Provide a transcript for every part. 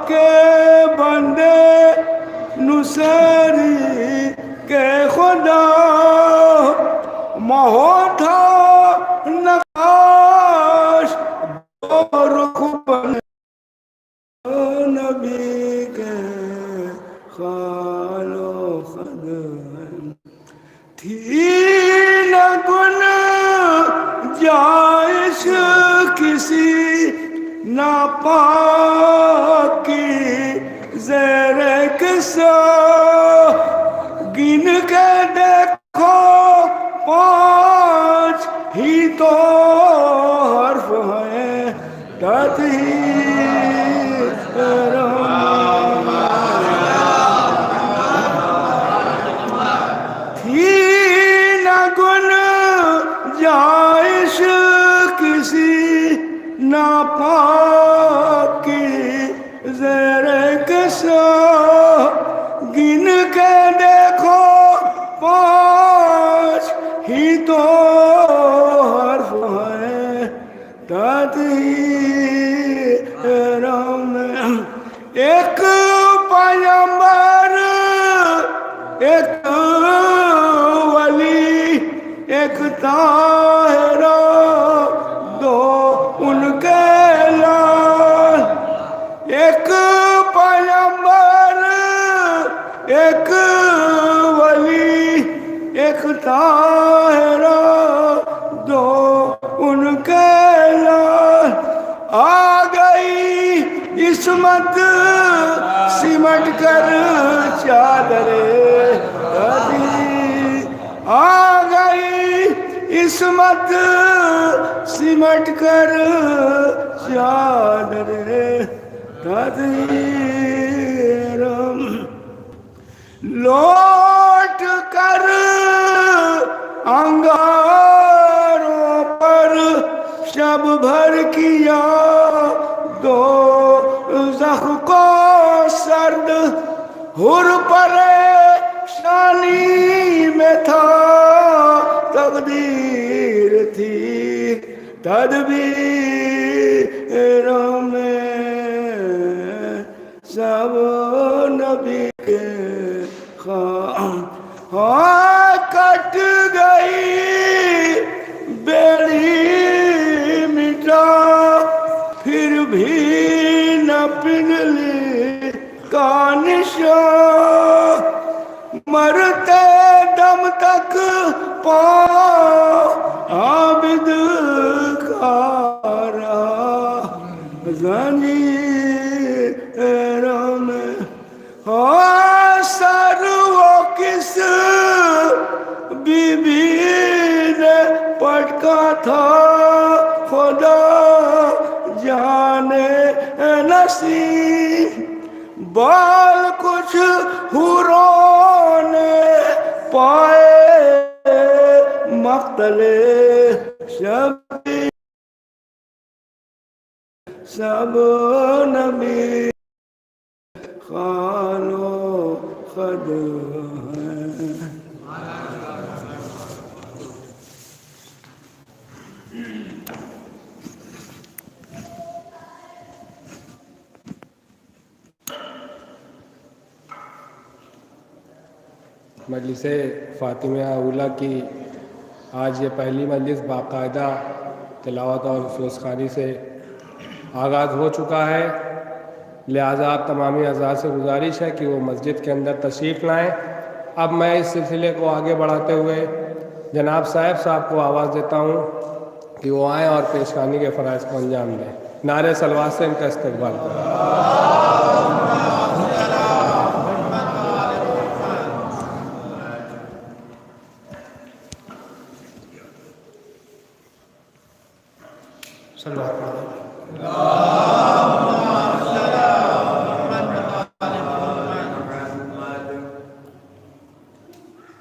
کے بندے نصیری کے خدا مہو تھا نقاش دو رخ بنے نبی کے خال و خدر تھی نہ گن جائش کسی ناپاک کی زیر کسا گن کے دیکھو 5 ہی تو حرف ہیں تطہیر تھی نہ گن جائش کسی ناپاک کی زیر کسا گن کے دیکھو 5 ہی تو حرف ہیں تطہیروں میں ایک پیغمبر ایک ولی ایک طاہر 2 ان کے لال ایک پیغمبر ایک ولی ایک طاہر 2 ان کے لال آ گئی عصمت سمٹ کر چادر تطہیر آ گئی عصمت سمٹ کر چادر تطہیر لوٹ کر انگاروں پر شب بھر کیا 2 زخ کو سرد حر پریشانی میں تھا تقدیر تھی تدبیروں میں سب نبی کے کٹ گئی بیڑی مٹا پھر بھی نہ پگھلی کا نشان مرتے دم تک پاؤں عابد کا رہا زنجیروں میں سر وہ کس بی بی نے پٹکا تھا خدا جانے نصیب بال کچھ حوروں نے پائے مقتل شبیر سب نبی خال و خد ہیں مجلس فاطمیہ اولیٰ کی آج یہ پہلی مجلس باقاعدہ تلاوت اور فیض خوانی سے آغاز ہو چکا ہے، لہٰذا تمامی اعضاء سے گزارش ہے کہ وہ مسجد کے اندر تشریف لائیں۔ اب میں اس سلسلے کو آگے بڑھاتے ہوئے جناب صاحب کو آواز دیتا ہوں کہ وہ آئیں اور پیش خوانی کے فرائض کو انجام دیں۔ نعرے صلوات سے ان کا استقبال کریں۔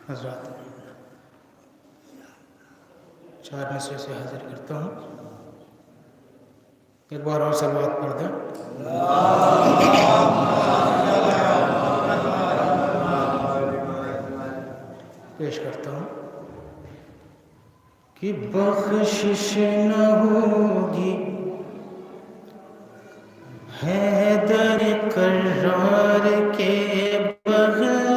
حضرات 4 مصرے سے حاضر کرتا ہوں، ایک بار اور صلوات پڑھ دیں۔ پیش کرتا ہوں کہ بخشش نہ ہوگی حیدر کرار کے بغیر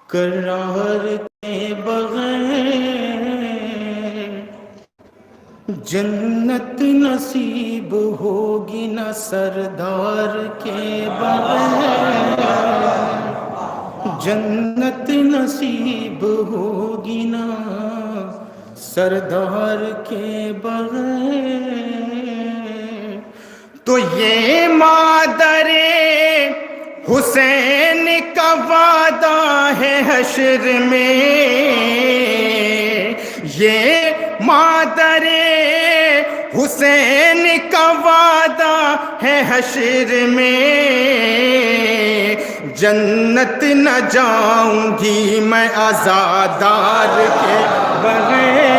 قرار کے بغیر جنت نصیب ہوگی نہ سردار کے بغیر جنت نصیب ہوگی نہ سردار کے بغیر تو یہ مادر حسین کا وعدہ ہے حشر میں یہ مادر حسین کا وعدہ ہے حشر میں جنت نہ جاؤں گی میں عزادار کے بغیر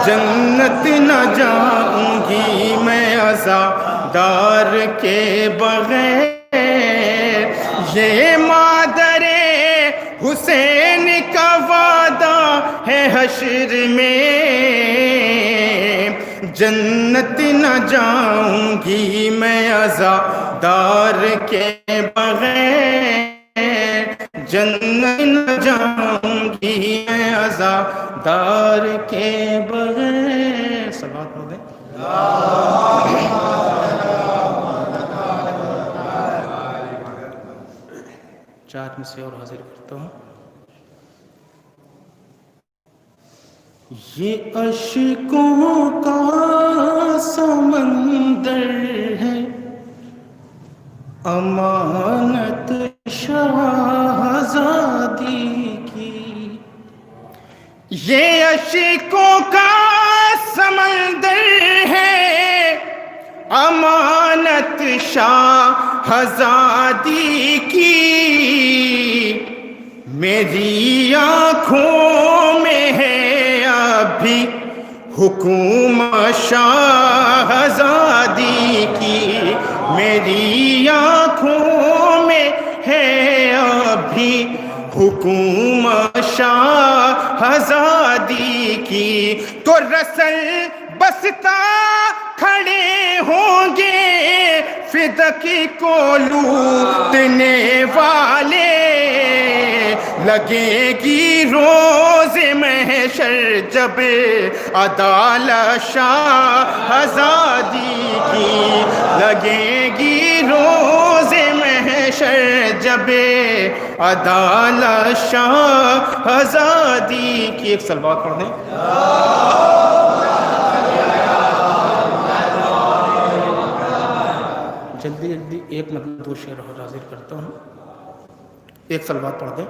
جنت نہ جاؤں گی میں عزادار کے بغیر یہ مادر حسین کا وعدہ ہے حشر میں جنت نہ جاؤں گی میں عزادار کے بغیر جنت نہ جاؤں گی میں عزادار کے بغیر صلوات پڑھ دیں چار میں سے اور حاضر کرتا ہوں یہ اشکوں کا سمندر ہے امانت شہزادی کی یہ اشکوں کا سمندر ہے امانت شہزادی کی میری آنکھوں میں ہے ابھی حکم شہزادی کی میری آنکھوں میں ہے ابھی حکم شہزادی کی تو رسل بستا کھڑے ہوں گے فدق کو لوٹنے والے لگے گی روز محشر جب عدالت شہزادی کی لگے گی روز محشر جب عدالت شہزادی کی ایک صلوات پڑھ دیں جلدی جلدی ایک مطلب دو شعر اور حاضر کرتا ہوں ایک صلوات پڑھ دیں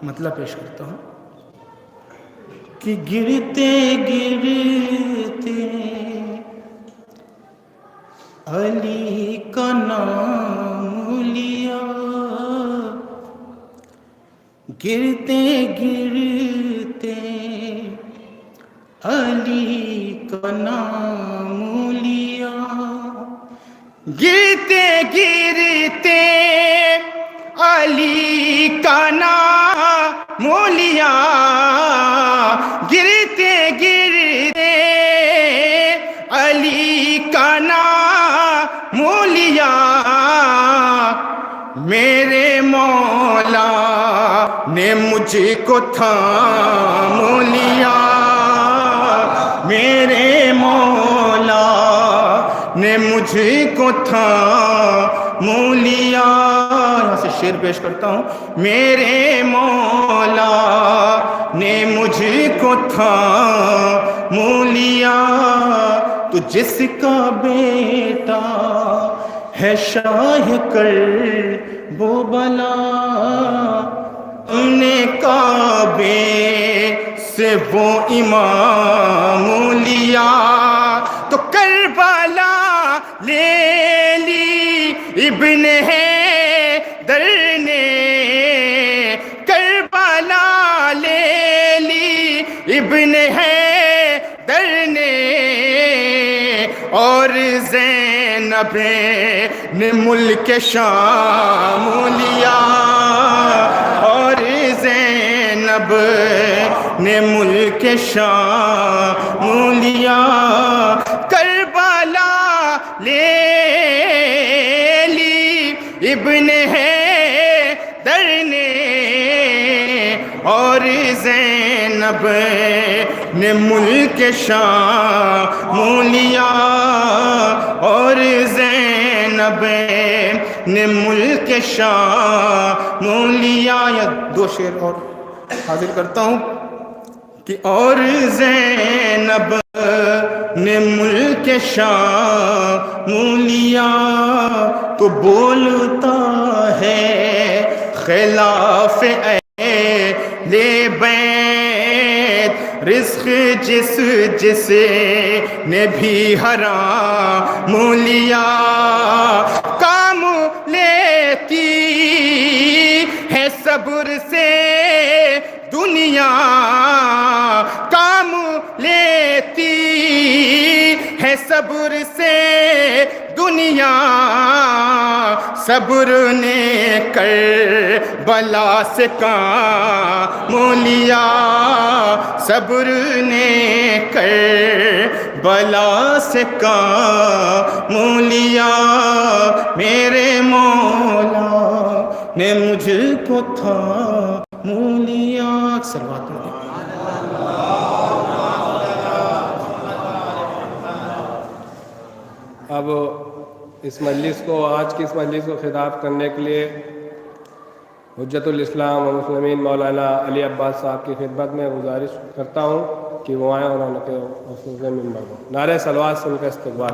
مطلب پیش کرتا ہوں کہ گرتے گرتے علی کا نام لیا گرتے گرتے علی کا نام لیا گرتے گرتے علی کا نام لیا گرتے گرتے علی کا نام لیا میرے مولا نے مجھ کو تھام لیا میرے مولا نے مجھ کو تھام لیا یہاں سے شعر پیش کرتا ہوں میرے مولا نے مجھ کو تھام لیا تو جس کا بیٹا ہے شاہ کر وہ بلا ہم نے کعبے سے وہ امام لیا تو کربلا لے لی ابن ہے در نے کربلا لے لی ابن ہے در نے اور زینب نے ملک شام لیا اور زینب زینب نے ملک شام لیا، کربلا لے لی ابن حیدر نے، اور زینب نے ملک شام لیا، اور زینب نے ملک شام لیا۔ یا دو شعر اور حاضر کرتا ہوں کہ اور زینب نے ملک شام لیا، تو بولتا ہے خلاف اہل بیت، رزق جس نے بھی حرام لیا، کام لیتی ہے صبر سے دنیا، کام لیتی ہے صبر سے دنیا، صبر نے کربلا سے کام لیا، صبر نے کربلا سے کام لیا، میرے مولا نے مجھ کو تھام لیا۔ سلوات پڑھیں۔ اب اس مجلس کو، آج کی اس مجلس کو خطاب کرنے کے لیے حجت الاسلام و مسلمین مولانا علی عباس صاحب کی خدمت میں گزارش کرتا ہوں کہ وہ آئیں اور ان کے حضور ممبر کو نعرہ صلوات سے ان کا استقبال۔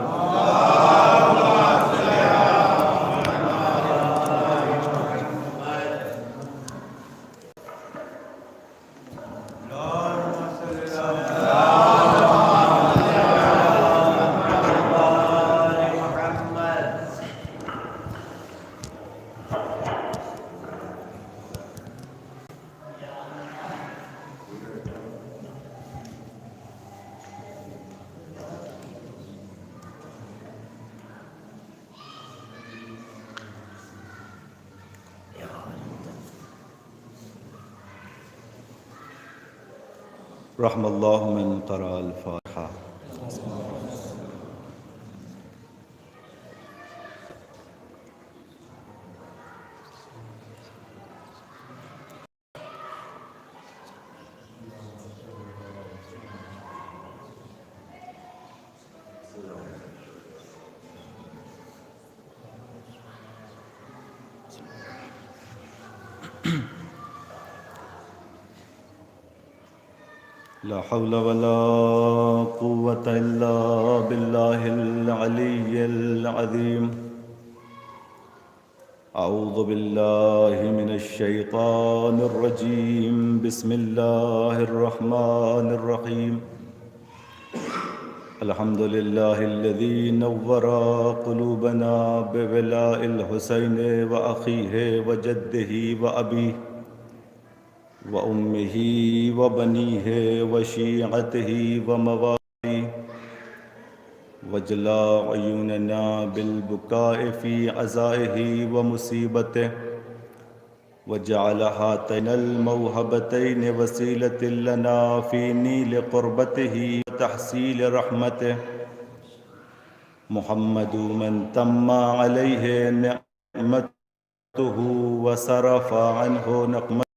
رحم اللہ من قرأ الفاتحہ۔ لا حول ولا قوة إلا بالله العلي العظيم۔ أعوذ بالله من الشيطان الرجيم، بسم الله الرحمن الرحيم۔ الحمد لله الذي نور قلوبنا بولاء الحسين وأخيه وجده وأبيه وأمه وبنيه وشيعته ومواليه، وجلاء عيوننا بالبكاء في عزائه ومصيبته، وجعل هاتين الموهبتين وسيلة لنا في نيل قربته وتحصيل رحمته، محمد من تم عليه نعمته وصرف عنه نقمته،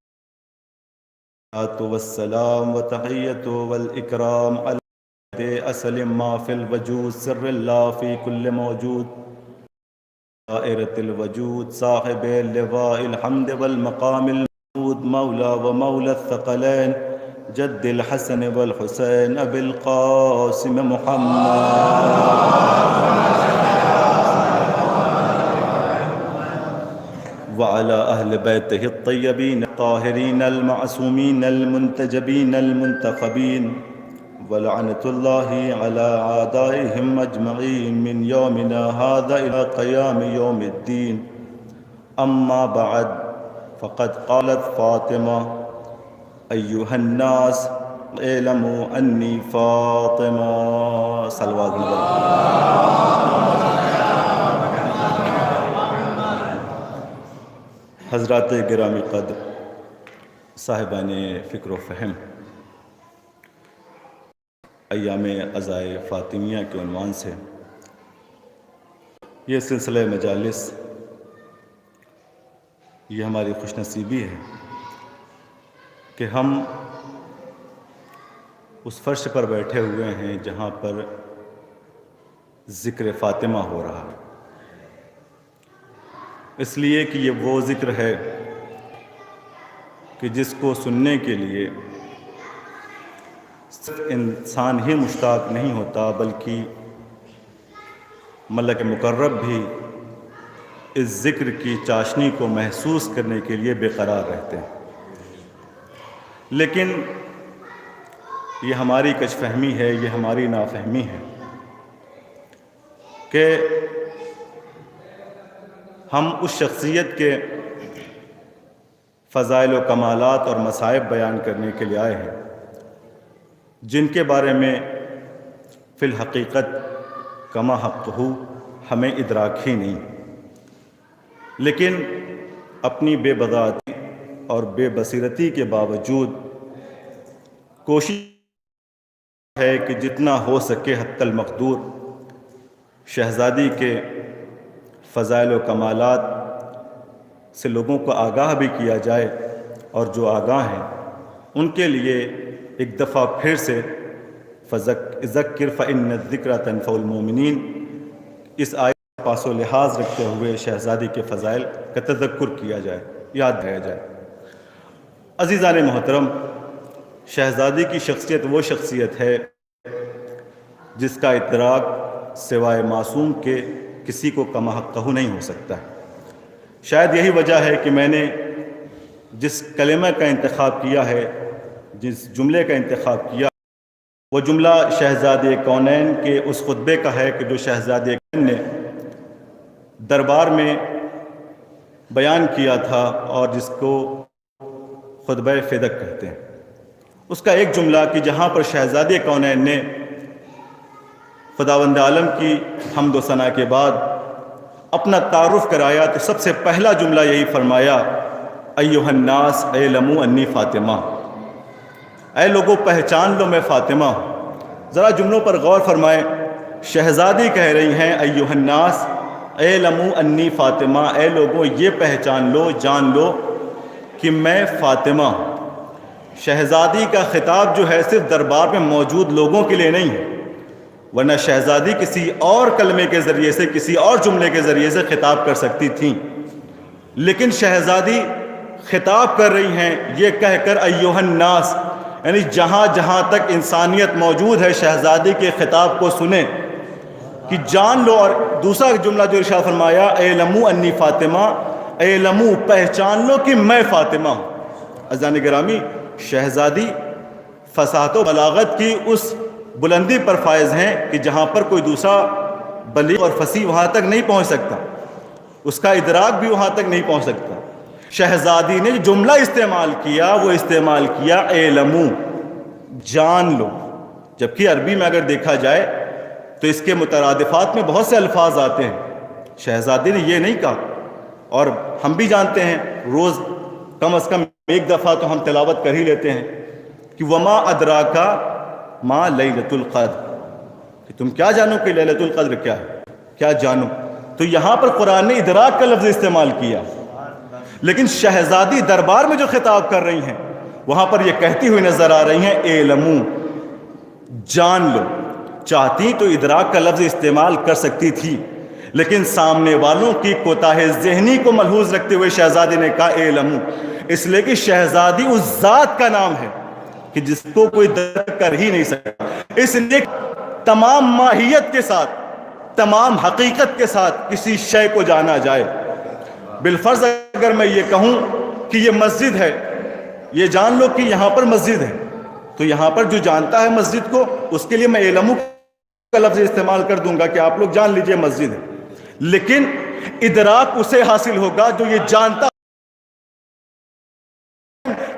والسلام وتحية والإكرام على أصل ما في الوجود، سر الله في كل موجود، دائرة الوجود، صاحب اللواء الحمد والمقام المحمود، مولى ومولى الثقلين، جد الحسن والحسين، أبي القاسم محمد وعلى أهل بيته الطيبين الطاهرين المعصومين المنتجبين المنتخبين، ولعنة الله على أعدائهم أجمعين من يومنا هذا إلى قيام يوم الدين. أما بعد، فقد قالت فاطمة: أيها الناس اعلموا أني فاطمة. صلوات حضرات گرامی قدر، صاحبان فکر و فہم، ایام عزائے فاطمیہ کے عنوان سے یہ سلسلہ مجالس، یہ ہماری خوش نصیبی ہے کہ ہم اس فرش پر بیٹھے ہوئے ہیں جہاں پر ذکر فاطمہ ہو رہا ہے، اس لیے کہ یہ وہ ذکر ہے کہ جس کو سننے کے لیے صرف انسان ہی مشتاق نہیں ہوتا بلکہ ملک مقرب بھی اس ذکر کی چاشنی کو محسوس کرنے کے لیے بے قرار رہتے ہیں۔ لیکن یہ ہماری کج فہمی ہے، یہ ہماری نافہمی ہے کہ ہم اس شخصیت کے فضائل و کمالات اور مصائب بیان کرنے کے لیے آئے ہیں جن کے بارے میں فی الحقیقت کما حقہ ہمیں ادراک ہی نہیں، لیکن اپنی بے بضاعتی اور بے بصیرتی کے باوجود کوشش ہے کہ جتنا ہو سکے حتی المقدور شہزادی کے فضائل و کمالات سے لوگوں کو آگاہ بھی کیا جائے، اور جو آگاہ ہیں ان کے لیے ایک دفعہ پھر سے ذکر فإن الذکر تنفع المؤمنین اس آیت کا پاس و لحاظ رکھتے ہوئے شہزادی کے فضائل کا تذکر کیا جائے، یاد رہا جائے۔ عزیزان محترم، شہزادی کی شخصیت وہ شخصیت ہے جس کا ادراک سوائے معصوم کے کسی کو کما حقہ نہیں ہو سکتا ہے۔ شاید یہی وجہ ہے کہ میں نے جس کلمہ کا انتخاب کیا ہے، جس جملے کا انتخاب کیا، وہ جملہ شہزادے کونین کے اس خطبے کا ہے کہ جو شہزادے کونین نے دربار میں بیان کیا تھا اور جس کو خطبہ فدق کہتے ہیں۔ اس کا ایک جملہ کہ جہاں پر شہزادے کونین نے خداوند عالم کی حمد و ثنا کے بعد اپنا تعارف کرایا تو سب سے پہلا جملہ یہی فرمایا، ایھا الناس اعلموا انی فاطمہ، اے لوگوں پہچان لو میں فاطمہ ہوں۔ ذرا جملوں پر غور فرمائیں، شہزادی کہہ رہی ہیں ایھا الناس اعلموا انی فاطمہ، اے لوگوں یہ پہچان لو، جان لو کہ میں فاطمہ ہوں۔ شہزادی کا خطاب جو ہے صرف دربار میں موجود لوگوں کے لیے نہیں ہے، ورنہ شہزادی کسی اور کلمے کے ذریعے سے، کسی اور جملے کے ذریعے سے خطاب کر سکتی تھیں، لیکن شہزادی خطاب کر رہی ہیں یہ کہہ کر ایھا الناس، یعنی جہاں جہاں تک انسانیت موجود ہے شہزادی کے خطاب کو سنیں کہ جان لو۔ اور دوسرا جملہ جو ارشاد فرمایا، اعلموا انی فاطمہ، اعلموا پہچان لو کہ میں فاطمہ ہوں۔ عزیزان گرامی، شہزادی فصاحت و بلاغت کی اس بلندی پر فائز ہیں کہ جہاں پر کوئی دوسرا بلیغ اور فصیح وہاں تک نہیں پہنچ سکتا، اس کا ادراک بھی وہاں تک نہیں پہنچ سکتا۔ شہزادی نے جو جملہ استعمال کیا وہ استعمال کیا اعلموا، جان لو، جبکہ عربی میں اگر دیکھا جائے تو اس کے مترادفات میں بہت سے الفاظ آتے ہیں، شہزادی نے یہ نہیں کہا۔ اور ہم بھی جانتے ہیں روز کم از کم ایک دفعہ تو ہم تلاوت کر ہی لیتے ہیں کہ وما ادراکا ما لیلۃ القدر، کہ تم کیا جانو کہ لیلۃ القدر کیا ہے، کیا جانو۔ تو یہاں پر قرآن نے ادراک کا لفظ استعمال کیا، لیکن شہزادی دربار میں جو خطاب کر رہی ہیں وہاں پر یہ کہتی ہوئی نظر آ رہی ہیں اعلموا، جان لو۔ چاہتی تو ادراک کا لفظ استعمال کر سکتی تھی، لیکن سامنے والوں کی کوتاہ ذہنی کو ملحوظ رکھتے ہوئے شہزادی نے کہا اعلموا، اس لیے کہ شہزادی اس ذات کا نام ہے کہ جس کو کوئی درک کر ہی نہیں سکتا، اس لیے تمام ماہیت کے ساتھ، تمام حقیقت کے ساتھ کسی شے کو جانا جائے۔ بالفرض اگر میں یہ کہوں کہ یہ مسجد ہے، یہ جان لو کہ یہاں پر مسجد ہے، تو یہاں پر جو جانتا ہے مسجد کو اس کے لیے میں اعلموا کا لفظ استعمال کر دوں گا کہ آپ لوگ جان لیجئے مسجد ہے، لیکن ادراک اسے حاصل ہوگا جو یہ جانتا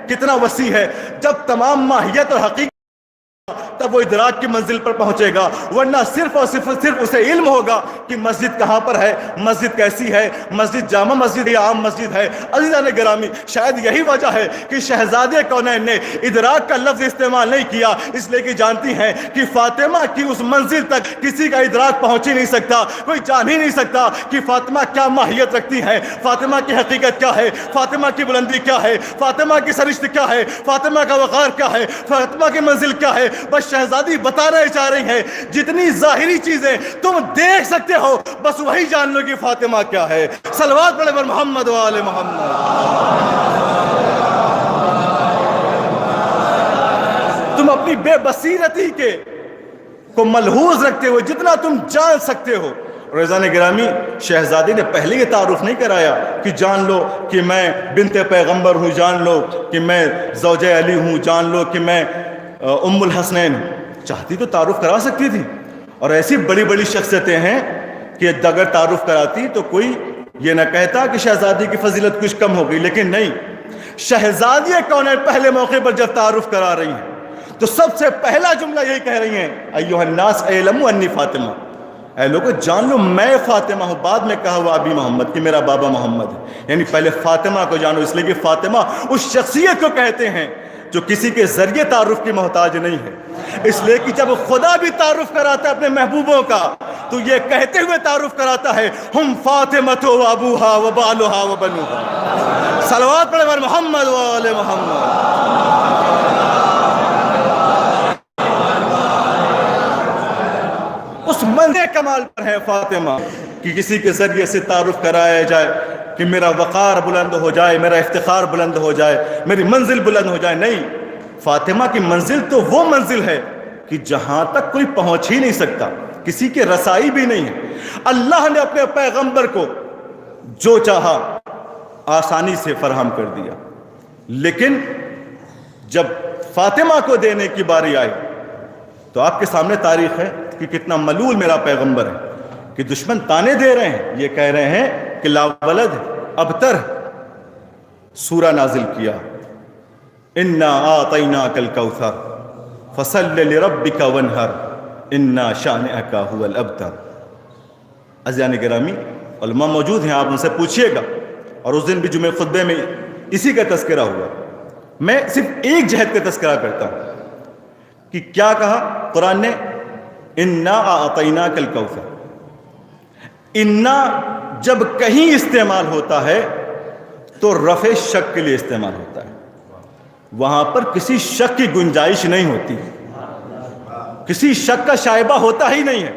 کتنا وسیع ہے، جب تمام ماہیت اور حقیقت تب وہ ادراک کی منزل پر پہنچے گا، ورنہ صرف اور صرف اسے علم ہوگا کہ مسجد کہاں پر ہے، مسجد کیسی ہے، مسجد جامع مسجد یا عام مسجد ہے۔ عزیزان گرامی، شاید یہی وجہ ہے کہ شہزادے کونین نے ادراک کا لفظ استعمال نہیں کیا، اس لیے کہ جانتی ہیں کہ فاطمہ کی اس منزل تک کسی کا ادراک پہنچ ہی نہیں سکتا، کوئی جان ہی نہیں سکتا کہ فاطمہ کیا ماہیت رکھتی ہیں، فاطمہ کی حقیقت کیا ہے، فاطمہ کی بلندی کیا ہے، فاطمہ کی سرشت کیا ہے، فاطمہ کا وقار کیا ہے، فاطمہ کی منزل کیا ہے۔ بس شہزادی بتانا چاہ رہی ہیں جتنی ظاہری چیزیں تم دیکھ سکتے ہو بس وہی جان لو کہ فاطمہ کیا ہے۔ صلوات پڑھے بر محمد و آل محمد۔ تم اپنی بے بصیرتی کو ملحوظ رکھتے ہوئے جتنا تم جان سکتے ہو۔ رضوان گرامی، شہزادی نے پہلے یہ تعارف نہیں کرایا کہ جان لو کہ میں بنت پیغمبر ہوں، جان لو کہ میں زوجہ علی ہوں، جان لو کہ میں ام الحسنین ہوں۔ چاہتی تو تعارف کرا سکتی تھی، اور ایسی بڑی بڑی شخصیتیں ہیں کہ اگر تعارف کراتی تو کوئی یہ نہ کہتا کہ شہزادی کی فضیلت کچھ کم ہو گئی، لیکن نہیں، شہزادی کونین پہلے موقع پر جب تعارف کرا رہی ہیں تو سب سے پہلا جملہ یہی کہہ رہی ہیں، ایھا الناس اعلموا انی فاطمہ، اے لوگو جان لو میں فاطمہ ہوں۔ بعد میں کہا ہوا ابی محمد کہ میرا بابا محمد ہے، یعنی پہلے فاطمہ کو جانو، اس لیے کہ فاطمہ اس شخصیت کو کہتے ہیں جو کسی کے ذریعے تعارف کی محتاج نہیں ہے، اس لیے کہ جب خدا بھی تعارف کراتا ہے اپنے محبوبوں کا تو یہ کہتے ہوئے تعارف کراتا ہے، ہم فاطمۃ و ابوہا و بالھا و بنوہا۔ صلوات پڑھے بر محمد و آل محمد۔ اس منزل کمال پر ہے فاطمہ کہ کسی کے ذریعے سے تعارف کرایا جائے کہ میرا وقار بلند ہو جائے، میرا افتخار بلند ہو جائے، میری منزل بلند ہو جائے۔ نہیں، فاطمہ کی منزل تو وہ منزل ہے کہ جہاں تک کوئی پہنچ ہی نہیں سکتا، کسی کے رسائی بھی نہیں ہے۔ اللہ نے اپنے پیغمبر کو جو چاہا آسانی سے فراہم کر دیا، لیکن جب فاطمہ کو دینے کی باری آئی تو آپ کے سامنے تاریخ ہے کہ کتنا ملول میرا پیغمبر ہے کہ دشمن تانے دے رہے ہیں، یہ کہہ رہے ہیں کہ لا ولد ابتر۔ سورہ نازل کیا، انا اعطیناک الکوثر فصل لربک وانحر انا شانئک هو الابتر۔ عزیزان گرامی، علماء موجود ہیں، آپ ان سے پوچھئے گا، اور اس دن بھی جمعہ خطبے میں اسی کا تذکرہ ہوا۔ میں صرف ایک جہت کا تذکرہ کرتا ہوں کہ کیا کہا قرآن نے، انا اعطیناک الکوثر۔ انا جب کہیں استعمال ہوتا ہے تو رفع شک کے لیے استعمال ہوتا ہے، وہاں پر کسی شک کی گنجائش نہیں ہوتی، کسی شک کا شائبہ ہوتا ہی نہیں ہے،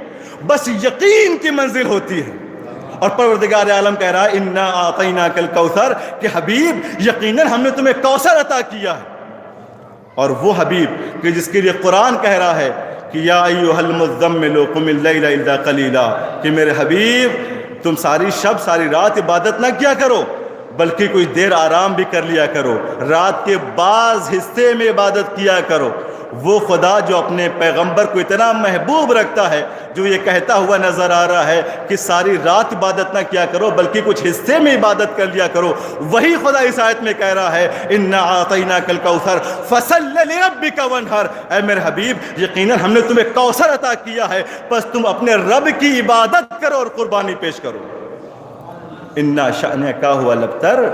بس یقین کی منزل ہوتی ہے۔ اور پروردگار عالم کہہ رہا ہے انا اعطیناک الکوثر، کہ حبیب یقیناً ہم نے تمہیں کوثر عطا کیا ہے۔ اور وہ حبیب کہ جس کے لیے قرآن کہہ رہا ہے کہ یا ایھا المزمل قم اللیل الا قلیلا، کہ میرے حبیب تم ساری شب ساری رات عبادت نہ کیا کرو بلکہ کوئی دیر آرام بھی کر لیا کرو، رات کے بعض حصے میں عبادت کیا کرو۔ وہ خدا جو اپنے پیغمبر کو اتنا محبوب رکھتا ہے، جو یہ کہتا ہوا نظر آ رہا ہے کہ ساری رات عبادت نہ کیا کرو بلکہ کچھ حصے میں عبادت کر لیا کرو، وہی خدا اس آیت میں کہہ رہا ہے انا اعطیناک الکوثر فصل لربک وانحر، اے میرے حبیب یقیناً ہم نے تمہیں کوثر عطا کیا ہے، بس تم اپنے رب کی عبادت کرو اور قربانی پیش کرو۔ انا شأنک هو الابتر۔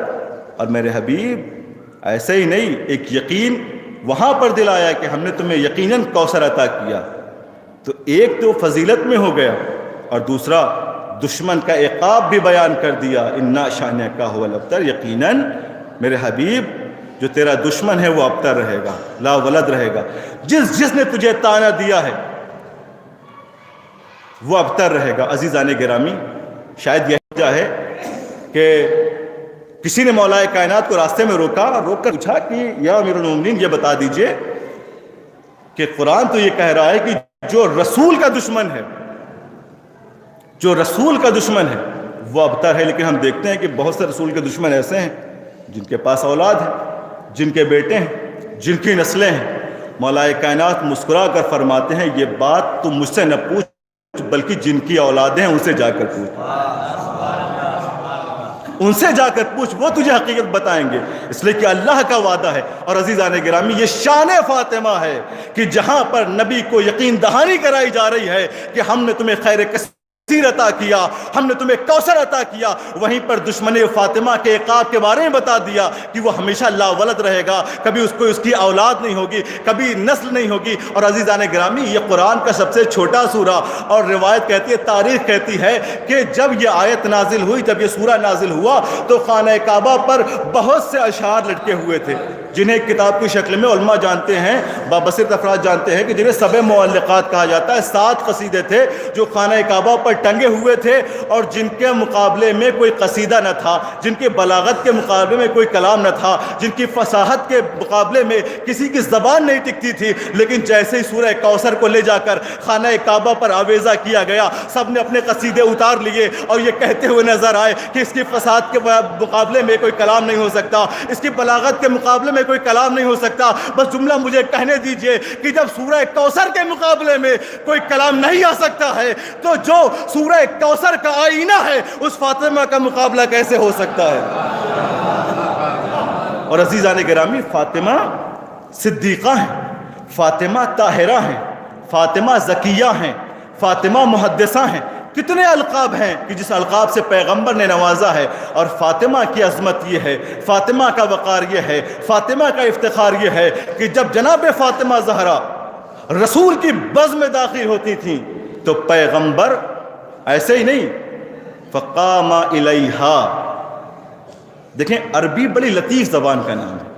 اور میرے حبیب ایسے ہی نہیں، ایک یقین وہاں پر دلایا کہ ہم نے تمہیں یقیناً کوثر عطا کیا، تو ایک تو فضیلت میں ہو گیا، اور دوسرا دشمن کا عقاب بھی بیان کر دیا، انا شأنک هو الابتر، یقیناً میرے حبیب جو تیرا دشمن ہے وہ ابتر رہے گا، لا ولد رہے گا، جس نے تجھے تانا دیا ہے وہ ابتر رہے گا۔ عزیزان گرامی، شاید یہ وجہ ہے کہ کسی نے مولا کائنات کو راستے میں روک کر پوچھا کہ یا امیر المومنین یہ بتا دیجئے کہ قرآن تو یہ کہہ رہا ہے کہ جو رسول کا دشمن ہے، جو رسول کا دشمن ہے وہ ابتر ہے، لیکن ہم دیکھتے ہیں کہ بہت سے رسول کے دشمن ایسے ہیں جن کے پاس اولاد ہیں، جن کے بیٹے ہیں، جن کی نسلیں ہیں۔ مولا کائنات مسکرا کر فرماتے ہیں یہ بات تم مجھ سے نہ پوچھ بلکہ جن کی اولادیں ہیں ان سے جا کر پوچھ۔ ان سے جا کر پوچھ، وہ تجھے حقیقت بتائیں گے، اس لیے کہ اللہ کا وعدہ ہے۔ اور عزیزان گرامی، یہ شان فاطمہ ہے کہ جہاں پر نبی کو یقین دہانی کرائی جا رہی ہے کہ ہم نے تمہیں خیر کثیر عطا کیا، ہم نے تمہیں کوثر عطا کیا، وہیں پر دشمن فاطمہ کے عقاب کے بارے میں بتا دیا کہ وہ ہمیشہ لاولد رہے گا، کبھی اس کو اس کی اولاد نہیں ہوگی، کبھی نسل نہیں ہوگی۔ اور عزیزان گرامی، یہ قرآن کا سب سے چھوٹا سورہ، اور روایت کہتی ہے، تاریخ کہتی ہے کہ جب یہ آیت نازل ہوئی، جب یہ سورہ نازل ہوا تو خانہ کعبہ پر بہت سے اشعار لٹکے ہوئے تھے، جنہیں کتاب کی شکل میں علماء جانتے ہیں، بابصیرت افراد جانتے ہیں کہ جنہیں سبع معلقات کہا جاتا ہے۔ 7 قصیدے تھے جو خانہ کعبہ پر ٹنگے ہوئے تھے، اور جن کے مقابلے میں کوئی قصیدہ نہ تھا، جن کی بلاغت کے مقابلے میں کوئی کلام نہ تھا، جن کی فصاحت کے مقابلے میں کسی کی زبان نہیں ٹکتی تھی، لیکن جیسے ہی سورہ کوثر کو لے جا کر خانہ کعبہ پر آویزہ کیا گیا، سب نے اپنے قصیدے اتار لیے اور یہ کہتے ہوئے نظر آئے کہ اس کی فصاحت کے مقابلے میں کوئی کلام نہیں ہو سکتا، اس کی بلاغت کے مقابلے میں کوئی کلام نہیں ہو سکتا۔ بس جملہ مجھے کہنے دیجئے کہ جب سورہ کوثر کے مقابلے میں کوئی کلام نہیں آ سکتا ہے، تو جو سورہ کوثر کا آئینہ ہے اس فاطمہ کا مقابلہ کیسے ہو سکتا ہے؟ اور عزیزان گرامی، فاطمہ صدیقہ ہیں، فاطمہ طاہرہ ہیں، فاطمہ زکیہ ہیں، فاطمہ محدثہ ہیں۔ کتنے القاب ہیں کہ جس القاب سے پیغمبر نے نوازا ہے، اور فاطمہ کی عظمت یہ ہے، فاطمہ کا وقار یہ ہے، فاطمہ کا افتخار یہ ہے کہ جب جناب فاطمہ زہرا رسول کی بزم میں داخل ہوتی تھیں تو پیغمبر ایسے ہی نہیں، فقام الیہا۔ دیکھیں، عربی بڑی لطیف زبان کا نام ہے،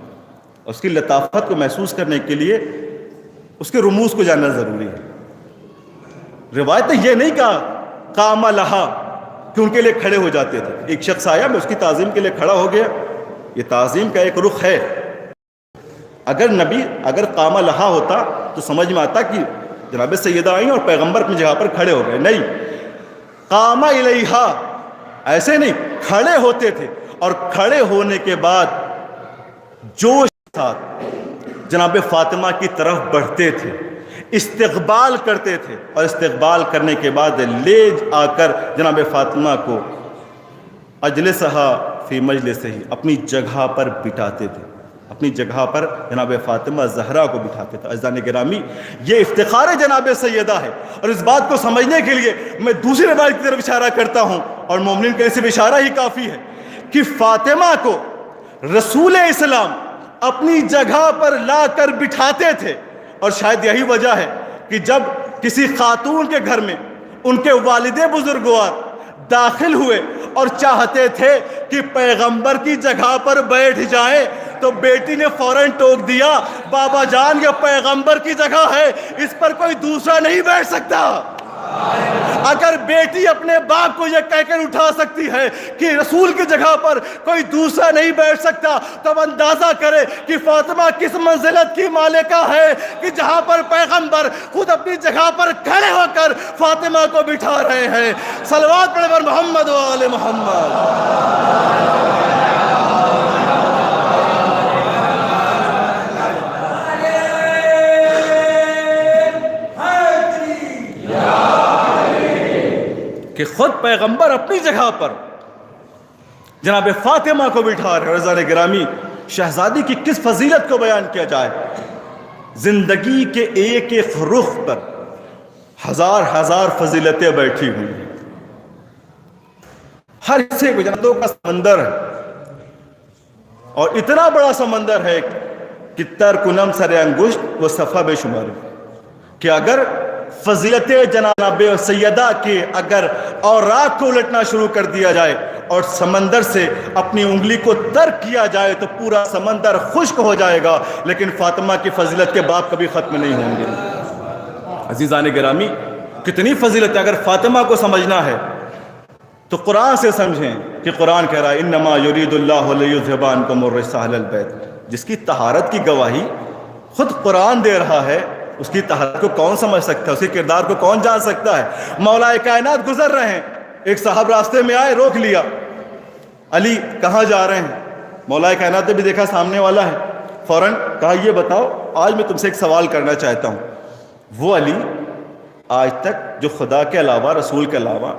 اس کی لطافت کو محسوس کرنے کے لیے اس کے رموز کو جاننا ضروری ہے۔ روایت نے یہ نہیں کہا قام لہا کہ ان کے لیے کھڑے ہو جاتے تھے، ایک شخص آیا میں اس کی تعظیم کے لیے کھڑا ہو گیا، یہ تعظیم کا ایک رخ ہے۔ اگر قام لہا ہوتا تو سمجھ میں آتا کہ جناب سیدہ آئیں اور پیغمبر اپنی جگہ پر کھڑے ہو گئے، نہیں، قام الیہا ایسے نہیں، کھڑے ہوتے تھے، اور کھڑے ہونے کے بعد جوش کے ساتھ جناب فاطمہ کی طرف بڑھتے تھے، استقبال کرتے تھے، اور استقبال کرنے کے بعد لے آ کر جناب فاطمہ کو اجلسہا فی مجلسہ، اپنی جگہ پر بٹھاتے تھے، اپنی جگہ پر جناب فاطمہ زہرا کو بٹھاتے تھے۔ عزیزان گرامی، یہ افتخار جناب سیدہ ہے، اور اس بات کو سمجھنے کے لیے میں دوسری روایت کی طرف اشارہ کرتا ہوں، اور مومنین کے لیے صرف اشارہ ہی کافی ہے کہ فاطمہ کو رسول اسلام اپنی جگہ پر لا کر بٹھاتے تھے، اور شاید یہی وجہ ہے کہ جب کسی خاتون کے گھر میں ان کے والد بزرگوار داخل ہوئے اور چاہتے تھے کہ پیغمبر کی جگہ پر بیٹھ جائیں، تو بیٹی نے فوراً ٹوک دیا، بابا جان یہ پیغمبر کی جگہ ہے، اس پر کوئی دوسرا نہیں بیٹھ سکتا۔ اگر بیٹی اپنے باپ کو یہ کہہ کر اٹھا سکتی ہے کہ رسول کی جگہ پر کوئی دوسرا نہیں بیٹھ سکتا، تو اندازہ کرے کہ فاطمہ کس منزلت کی مالکہ ہے کہ جہاں پر پیغمبر خود اپنی جگہ پر کھڑے ہو کر فاطمہ کو بٹھا رہے ہیں۔ صلوات پڑھیں پر محمد و آل محمد۔ کہ خود پیغمبر اپنی جگہ پر جناب فاطمہ کو بٹھا رہے۔ عزیزان گرامی، شہزادی کی کس فضیلت کو بیان کیا جائے، زندگی کے ایک ایک رخ پر ہزار ہزار فضیلتیں بیٹھی ہوئی ہیں، ہر حصے کو جنتوں کا سمندر ہے، اور اتنا بڑا سمندر ہے کہ ترکنم سر انگشت وہ صفحہ بے شمار ہے، کہ اگر فضیلت جناب سیدہ کے اگر اوراق کو الٹنا شروع کر دیا جائے اور سمندر سے اپنی انگلی کو ترک کیا جائے تو پورا سمندر خشک ہو جائے گا، لیکن فاطمہ کی فضیلت کے باب کبھی ختم نہیں ہوں گے۔ عزیزان گرامی، کتنی فضیلت ہے، اگر فاطمہ کو سمجھنا ہے تو قرآن سے سمجھیں کہ قرآن کہہ رہا ہے انما یرید اللہ لیذھب عنکم الرجس اہل البیت، جس کی طہارت کی گواہی خود قرآن دے رہا ہے، اس کی طہارت کو کون سمجھ سکتا ہے، اس کے کردار کو کون جان سکتا ہے۔ مولا کائنات گزر رہے ہیں، ایک صاحب راستے میں آئے، روک لیا، علی کہاں جا رہے ہیں؟ مولا کائنات نے بھی دیکھا سامنے والا ہے، فوراً کہا یہ بتاؤ آج میں تم سے ایک سوال کرنا چاہتا ہوں۔ وہ علی آج تک جو خدا کے علاوہ، رسول کے علاوہ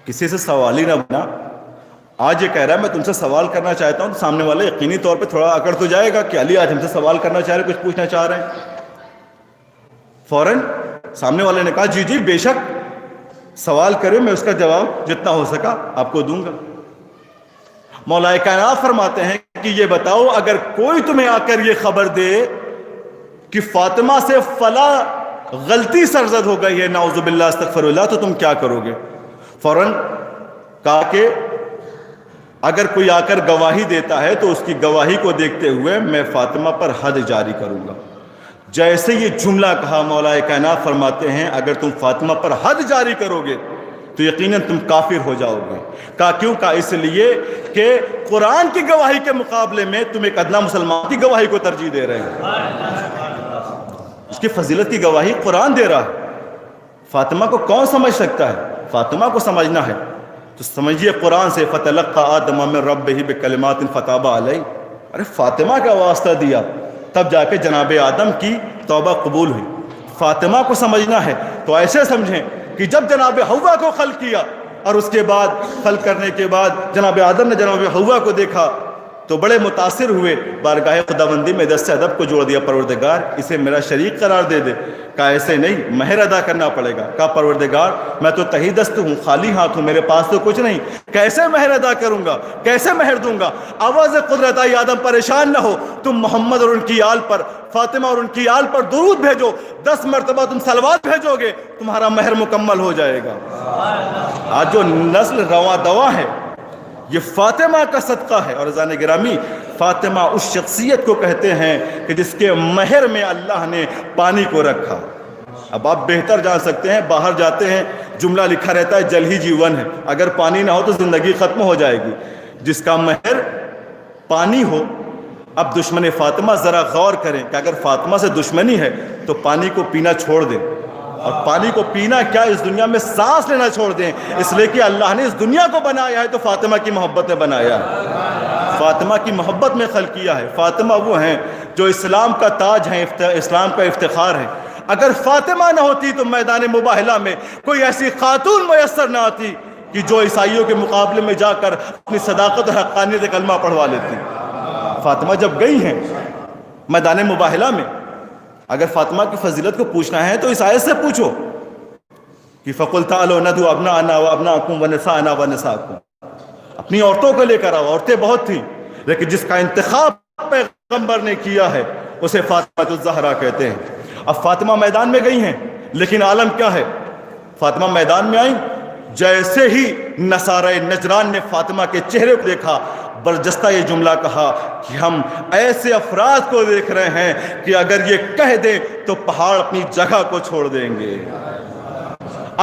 کسی سے سوال ہی نہ بنا، آج یہ کہہ رہا ہے میں تم سے سوال کرنا چاہتا ہوں، تو سامنے والا یقینی طور پہ تھوڑا اکڑ تو جائے گا کہ علی آج ہم سے سوال کرنا چاہ رہے ہیں، کچھ پوچھنا چاہ رہے ہیں۔ فوراً سامنے والے نے کہا جی جی بے شک سوال کرے، میں اس کا جواب جتنا ہو سکا آپ کو دوں گا۔ مولا کائنات فرماتے ہیں کہ یہ بتاؤ اگر کوئی تمہیں آ کر یہ خبر دے کہ فاطمہ سے فلاں غلطی سرزد ہو گئی ہے، نعوذ باللہ استغفر اللہ، تو تم کیا کرو گے؟ فوراً کہا کہ اگر کوئی آ کر گواہی دیتا ہے تو اس کی گواہی کو دیکھتے ہوئے میں فاطمہ پر حد جاری کروں گا۔ جیسے یہ جملہ کہا مولا کائنات فرماتے ہیں اگر تم فاطمہ پر حد جاری کرو گے تو یقیناً تم کافر ہو جاؤ گے۔ کہا کیوں؟ کہا اس لیے کہ قرآن کی گواہی کے مقابلے میں تم ایک ادنا مسلمان کی گواہی کو ترجیح دے رہے ہیں۔ اس کی فضیلت کی گواہی قرآن دے رہا ہے، فاطمہ کو کون سمجھ سکتا ہے؟ فاطمہ کو سمجھنا ہے تو سمجھیے قرآن سے فَتَلَقَّى آدَمَ مِن رَبِّهِ بِكَلِمَاتٍ فَتَابَ عَلَيْهِ، ارے فاطمہ کا واسطہ دیا تب جا کے جناب آدم کی توبہ قبول ہوئی۔ فاطمہ کو سمجھنا ہے تو ایسے سمجھیں کہ جب جناب حوا کو خلق کیا اور اس کے بعد خلق کرنے کے بعد جناب آدم نے جناب حوا کو دیکھا تو بڑے متاثر ہوئے، بارگاہ خداوندی میں دست ادب کو جوڑ دیا، پروردگار اسے میرا شریک قرار دے دے۔ کہا ایسے نہیں، مہر ادا کرنا پڑے گا۔ کہا پروردگار میں تو تہی دست ہوں، خالی ہاتھ ہوں، میرے پاس تو کچھ نہیں، کیسے مہر ادا کروں گا، کیسے مہر دوں گا؟ آواز قدرت آئی آدم پریشان نہ ہو، تم محمد اور ان کی آل پر، فاطمہ اور ان کی آل پر درود بھیجو، 10 مرتبہ تم صلوات بھیجو گے، تمہارا مہر مکمل ہو جائے گا۔ آج جو نسل رواں دواں ہے یہ فاطمہ کا صدقہ ہے۔ اور عزیزان گرامی فاطمہ اس شخصیت کو کہتے ہیں کہ جس کے مہر میں اللہ نے پانی کو رکھا۔ اب آپ بہتر جان سکتے ہیں، باہر جاتے ہیں جملہ لکھا رہتا ہے جل ہی جیون ہے، اگر پانی نہ ہو تو زندگی ختم ہو جائے گی۔ جس کا مہر پانی ہو، اب دشمن فاطمہ ذرا غور کریں کہ اگر فاطمہ سے دشمنی ہے تو پانی کو پینا چھوڑ دیں، اور پانی کو پینا کیا اس دنیا میں سانس لینا چھوڑ دیں، اس لیے کہ اللہ نے اس دنیا کو بنایا ہے تو فاطمہ کی محبت میں بنایا ہے، فاطمہ کی محبت میں خلق کیا ہے۔ فاطمہ وہ ہیں جو اسلام کا تاج ہیں، اسلام کا افتخار ہے۔ اگر فاطمہ نہ ہوتی تو میدان مباہلہ میں کوئی ایسی خاتون میسر نہ آتی کہ جو عیسائیوں کے مقابلے میں جا کر اپنی صداقت اور حقانیت سے کلمہ پڑھوا لیتی۔ فاطمہ جب گئی ہیں میدان مباہلہ میں، اگر فاطمہ کی فضیلت کو پوچھنا ہے تو اس آیت سے پوچھو کہ فَقُلْ تَعَالَوْا نَدْعُوا أَبْنَاءَنَا وَأَبْنَاءَكُمْ وَنِسَاءَنَا وَنِسَاءَكُمْ، اپنی عورتوں کو لے کر آؤ، عورتیں بہت تھیں لیکن جس کا انتخاب پیغمبر نے کیا ہے اسے فاطمہ الزہرا کہتے ہیں۔ اب فاطمہ میدان میں گئی ہیں لیکن عالم کیا ہے؟ فاطمہ میدان میں آئیں، جیسے ہی نصارہ نجران نے فاطمہ کے چہرے کو دیکھا برجستہ یہ جملہ کہا کہ ہم ایسے افراد کو دیکھ رہے ہیں کہ اگر یہ کہہ دیں تو پہاڑ اپنی جگہ کو چھوڑ دیں گے،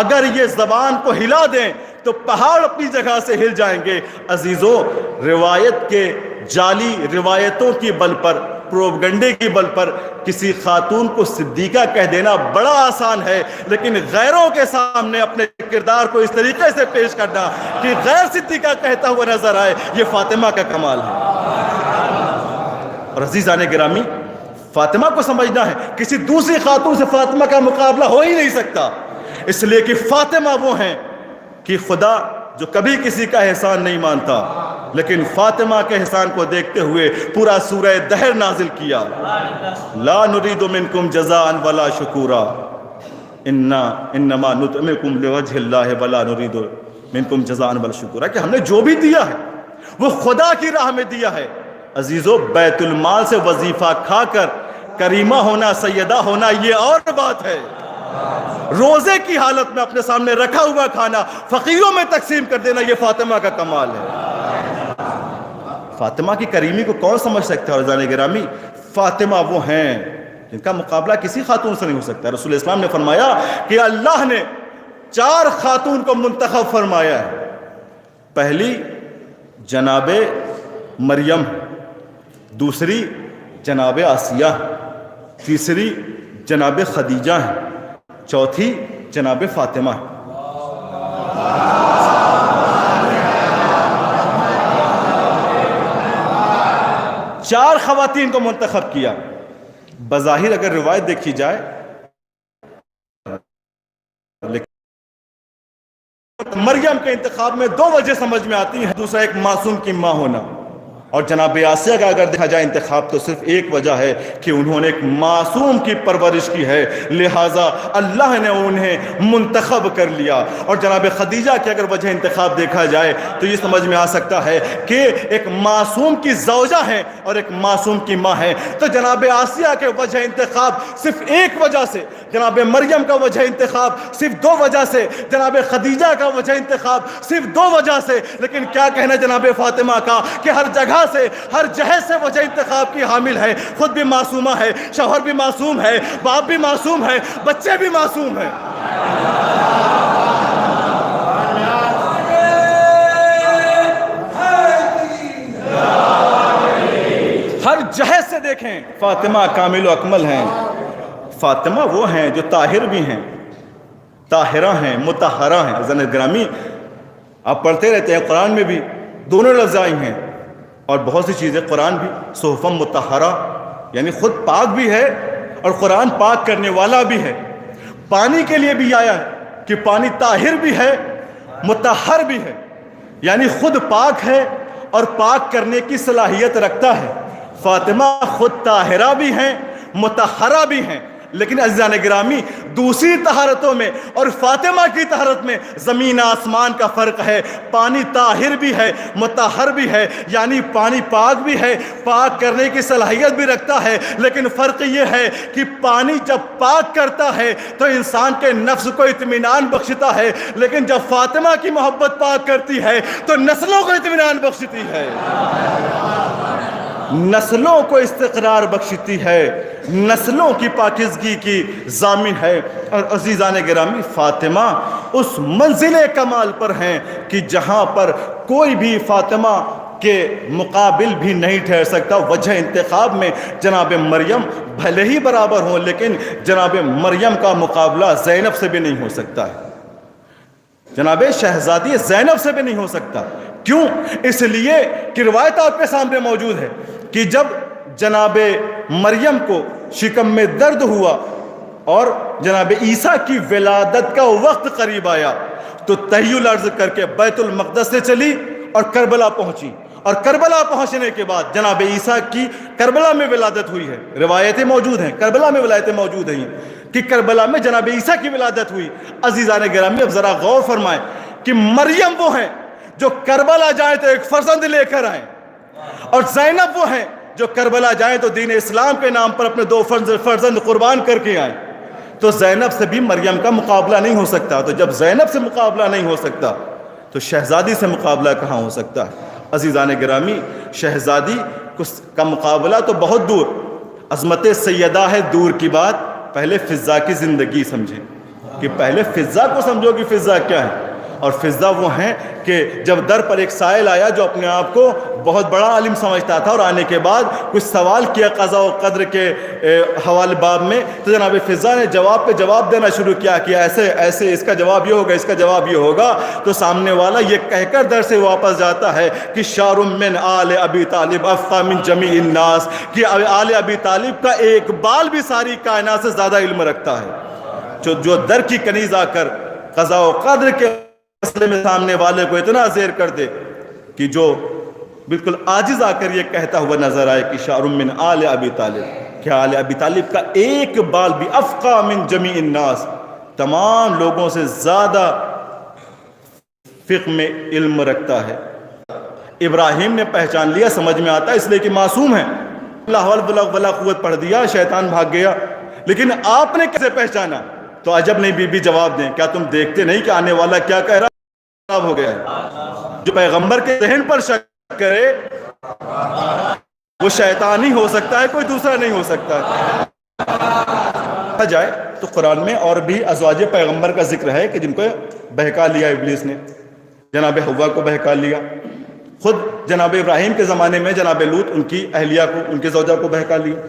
اگر یہ زبان کو ہلا دیں تو پہاڑ اپنی جگہ سے ہل جائیں گے۔ عزیزو، روایت کے جعلی روایتوں کی بل پر، پروپگنڈے کی بل پر کسی خاتون کو صدیقہ کہہ دینا بڑا آسان ہے، لیکن غیروں کے سامنے اپنے کردار کو اس طریقے سے پیش کرنا کہ غیر صدیقہ کہتا ہوا نظر آئے، یہ فاطمہ کا کمال ہے۔ اور عزیزان گرامی فاطمہ کو سمجھنا ہے، کسی دوسری خاتون سے فاطمہ کا مقابلہ ہو ہی نہیں سکتا، اس لیے کہ فاطمہ وہ ہیں کہ خدا جو کبھی کسی کا احسان نہیں مانتا، لیکن فاطمہ کے احسان کو دیکھتے ہوئے پورا سورہ دہر نازل کیا، لا نريد منکم جزاء ولا شکورا انما نطعمکم لوجہ اللہ ولا نريد منکم جزاء ولا شکورا، کہ ہم نے جو بھی دیا ہے وہ خدا کی راہ میں دیا ہے۔ عزیزو، بیت المال سے وظیفہ کھا کر کریمہ ہونا، سیدہ ہونا یہ اور بات ہے، روزے کی حالت میں اپنے سامنے رکھا ہوا کھانا فقیروں میں تقسیم کر دینا یہ فاطمہ کا کمال ہے۔ فاطمہ کی کریمی کو کون سمجھ سکتا ہے؟ اور عزیزان گرامی فاطمہ وہ ہیں جن کا مقابلہ کسی خاتون سے نہیں ہو سکتا۔ رسول اسلام نے فرمایا کہ اللہ نے 4 خاتون کو منتخب فرمایا ہے، پہلی جناب مریم، دوسری جناب آسیہ، تیسری جناب خدیجہ ہیں، چوتھی جناب فاطمہ ہے۔ 4 خواتین کو منتخب کیا۔ بظاہر اگر روایت دیکھی جائے مریم کے انتخاب میں دو وجہ سمجھ میں آتی ہیں. دوسرا ایک معصوم کی ماں ہونا, اور جناب آسیہ کا اگر دیکھا جائے انتخاب تو صرف ایک وجہ ہے کہ انہوں نے ایک معصوم کی پرورش کی ہے, لہٰذا اللہ نے انہیں منتخب کر لیا. اور جناب خدیجہ کی اگر وجہ انتخاب دیکھا جائے تو یہ سمجھ میں آ سکتا ہے کہ ایک معصوم کی زوجہ ہے اور ایک معصوم کی ماں ہے. تو جناب آسیہ کے وجہ انتخاب صرف ایک وجہ سے, جناب مریم کا وجہ انتخاب صرف دو وجہ سے, جناب خدیجہ کا وجہ انتخاب صرف دو وجہ سے. لیکن کیا کہنا جناب فاطمہ کا کہ ہر جگہ سے, ہر جہت سے وجہ انتخاب کی حامل ہے. خود بھی معصومہ ہے, شوہر بھی معصوم ہے, باپ بھی معصوم ہے, بچے بھی معصوم ہیں. ہر جہت سے دیکھیں فاطمہ کامل و اکمل ہیں. فاطمہ وہ ہیں جو طاہر بھی ہیں, طاہرہ ہیں, مطہرہ ہیں. عزیزان گرامی, آپ پڑھتے رہتے ہیں قرآن میں بھی دونوں لفظ آئی ہیں, اور بہت سی چیزیں قرآن بھی صحفم مطہرہ یعنی خود پاک بھی ہے اور قرآن پاک کرنے والا بھی ہے. پانی کے لیے بھی آیا ہے کہ پانی طاہر بھی ہے, مطہر بھی ہے, یعنی خود پاک ہے اور پاک کرنے کی صلاحیت رکھتا ہے. فاطمہ خود طاہرہ بھی ہیں, مطہرہ بھی ہیں. لیکن عزیزان گرامی, دوسری طہارتوں میں اور فاطمہ کی طہارت میں زمین آسمان کا فرق ہے. پانی طاہر بھی ہے, مطہر بھی ہے, یعنی پانی پاک بھی ہے, پاک کرنے کی صلاحیت بھی رکھتا ہے. لیکن فرق یہ ہے کہ پانی جب پاک کرتا ہے تو انسان کے نفس کو اطمینان بخشتا ہے, لیکن جب فاطمہ کی محبت پاک کرتی ہے تو نسلوں کو اطمینان بخشتی ہے, نسلوں کو استقرار بخشتی ہے, نسلوں کی پاکیزگی کی ضامن ہے. اور عزیزان گرامی, فاطمہ اس منزل کمال پر ہیں کہ جہاں پر کوئی بھی فاطمہ کے مقابل بھی نہیں ٹھہر سکتا. وجہ انتخاب میں جناب مریم بھلے ہی برابر ہوں, لیکن جناب مریم کا مقابلہ زینب سے بھی نہیں ہو سکتا ہے, جناب شہزادی زینب سے بھی نہیں ہو سکتا. کیوں؟ اس لیے کہ روایت آپ کے سامنے موجود ہے کہ جب جناب مریم کو شکم میں درد ہوا اور جناب عیسیٰ کی ولادت کا وقت قریب آیا تو تحیّل عرض کر کے بیت المقدس سے چلی اور کربلا پہنچی. اور کربلا پہنچنے کے بعد جناب عیسیٰ کی کربلا میں ولادت ہوئی ہے. روایتیں موجود ہیں, کربلا میں ولادتیں موجود ہیں کہ کربلا میں جناب عیسیٰ کی ولادت ہوئی. عزیزان گرامی, اب ذرا غور فرمائیں کہ مریم وہ ہیں جو کربلا جائیں تو ایک فرزند لے کر آئیں, اور زینب وہ ہیں جو کربلا جائیں تو دین اسلام کے نام پر اپنے دو فرزند قربان کر کے آئیں. تو زینب سے بھی مریم کا مقابلہ نہیں ہو سکتا. تو جب زینب سے مقابلہ نہیں ہو سکتا تو شہزادی سے مقابلہ کہاں ہو سکتا ہے؟ عزیزان گرامی, شہزادی کا مقابلہ تو بہت دور, عظمت سیدہ ہے دور کی بات. پہلے فضا کی زندگی سمجھیں, کہ پہلے فضا کو سمجھو کہ فضا کیا ہے. اور فضا وہ ہیں کہ جب در پر ایک سائل آیا جو اپنے آپ کو بہت بڑا عالم سمجھتا تھا, اور آنے کے بعد کچھ سوال کیا قضاء و قدر کے حوالے باب میں, تو جناب فضا نے جواب پہ جواب دینا شروع کیا کہ ایسے ایسے اس کا جواب یہ ہوگا, اس کا جواب یہ ہوگا. تو سامنے والا یہ کہہ کر در سے واپس جاتا ہے کہ شعر من آل ابی طالب افقہ من جمیع الناس, کہ آل ابی طالب کا ایک بال بھی ساری کائنات سے زیادہ علم رکھتا ہے. جو در کی کنیز آ کر قضاء و قدر کے مسئلے میں سامنے والے کو اتنا زیر کر دے کہ جو بالکل عاجز آ کر یہ کہتا ہوا نظر آئے کہ شعر من آل ابی طالب, کہ آل ابی طالب کا ایک بال بھی افقہ من جمیع الناس, تمام لوگوں سے زیادہ فقہ میں علم رکھتا ہے. ابراہیم نے پہچان لیا, سمجھ میں آتا ہے اس لیے کہ معصوم ہے, لا حول ولا قوت پڑھ دیا, شیطان بھاگ گیا. لیکن آپ نے کیسے پہچانا؟ تو عجب نہیں بی بی جواب دیں, کیا تم دیکھتے نہیں کہ آنے والا کیا کہہ رہا خراب ہو گیا ہے؟ جو پیغمبر کے ذہن پر شک کرے وہ شیطان ہی ہو سکتا ہے, کوئی دوسرا نہیں ہو سکتا. جائے تو قرآن میں اور بھی ازواج پیغمبر کا ذکر ہے کہ جن کو بہکا لیا ابلیس نے. جناب حوا کو بہکا لیا, خود جناب ابراہیم کے زمانے میں جناب لوط ان کی اہلیہ کو, ان کے زوجہ کو بہکا لیا,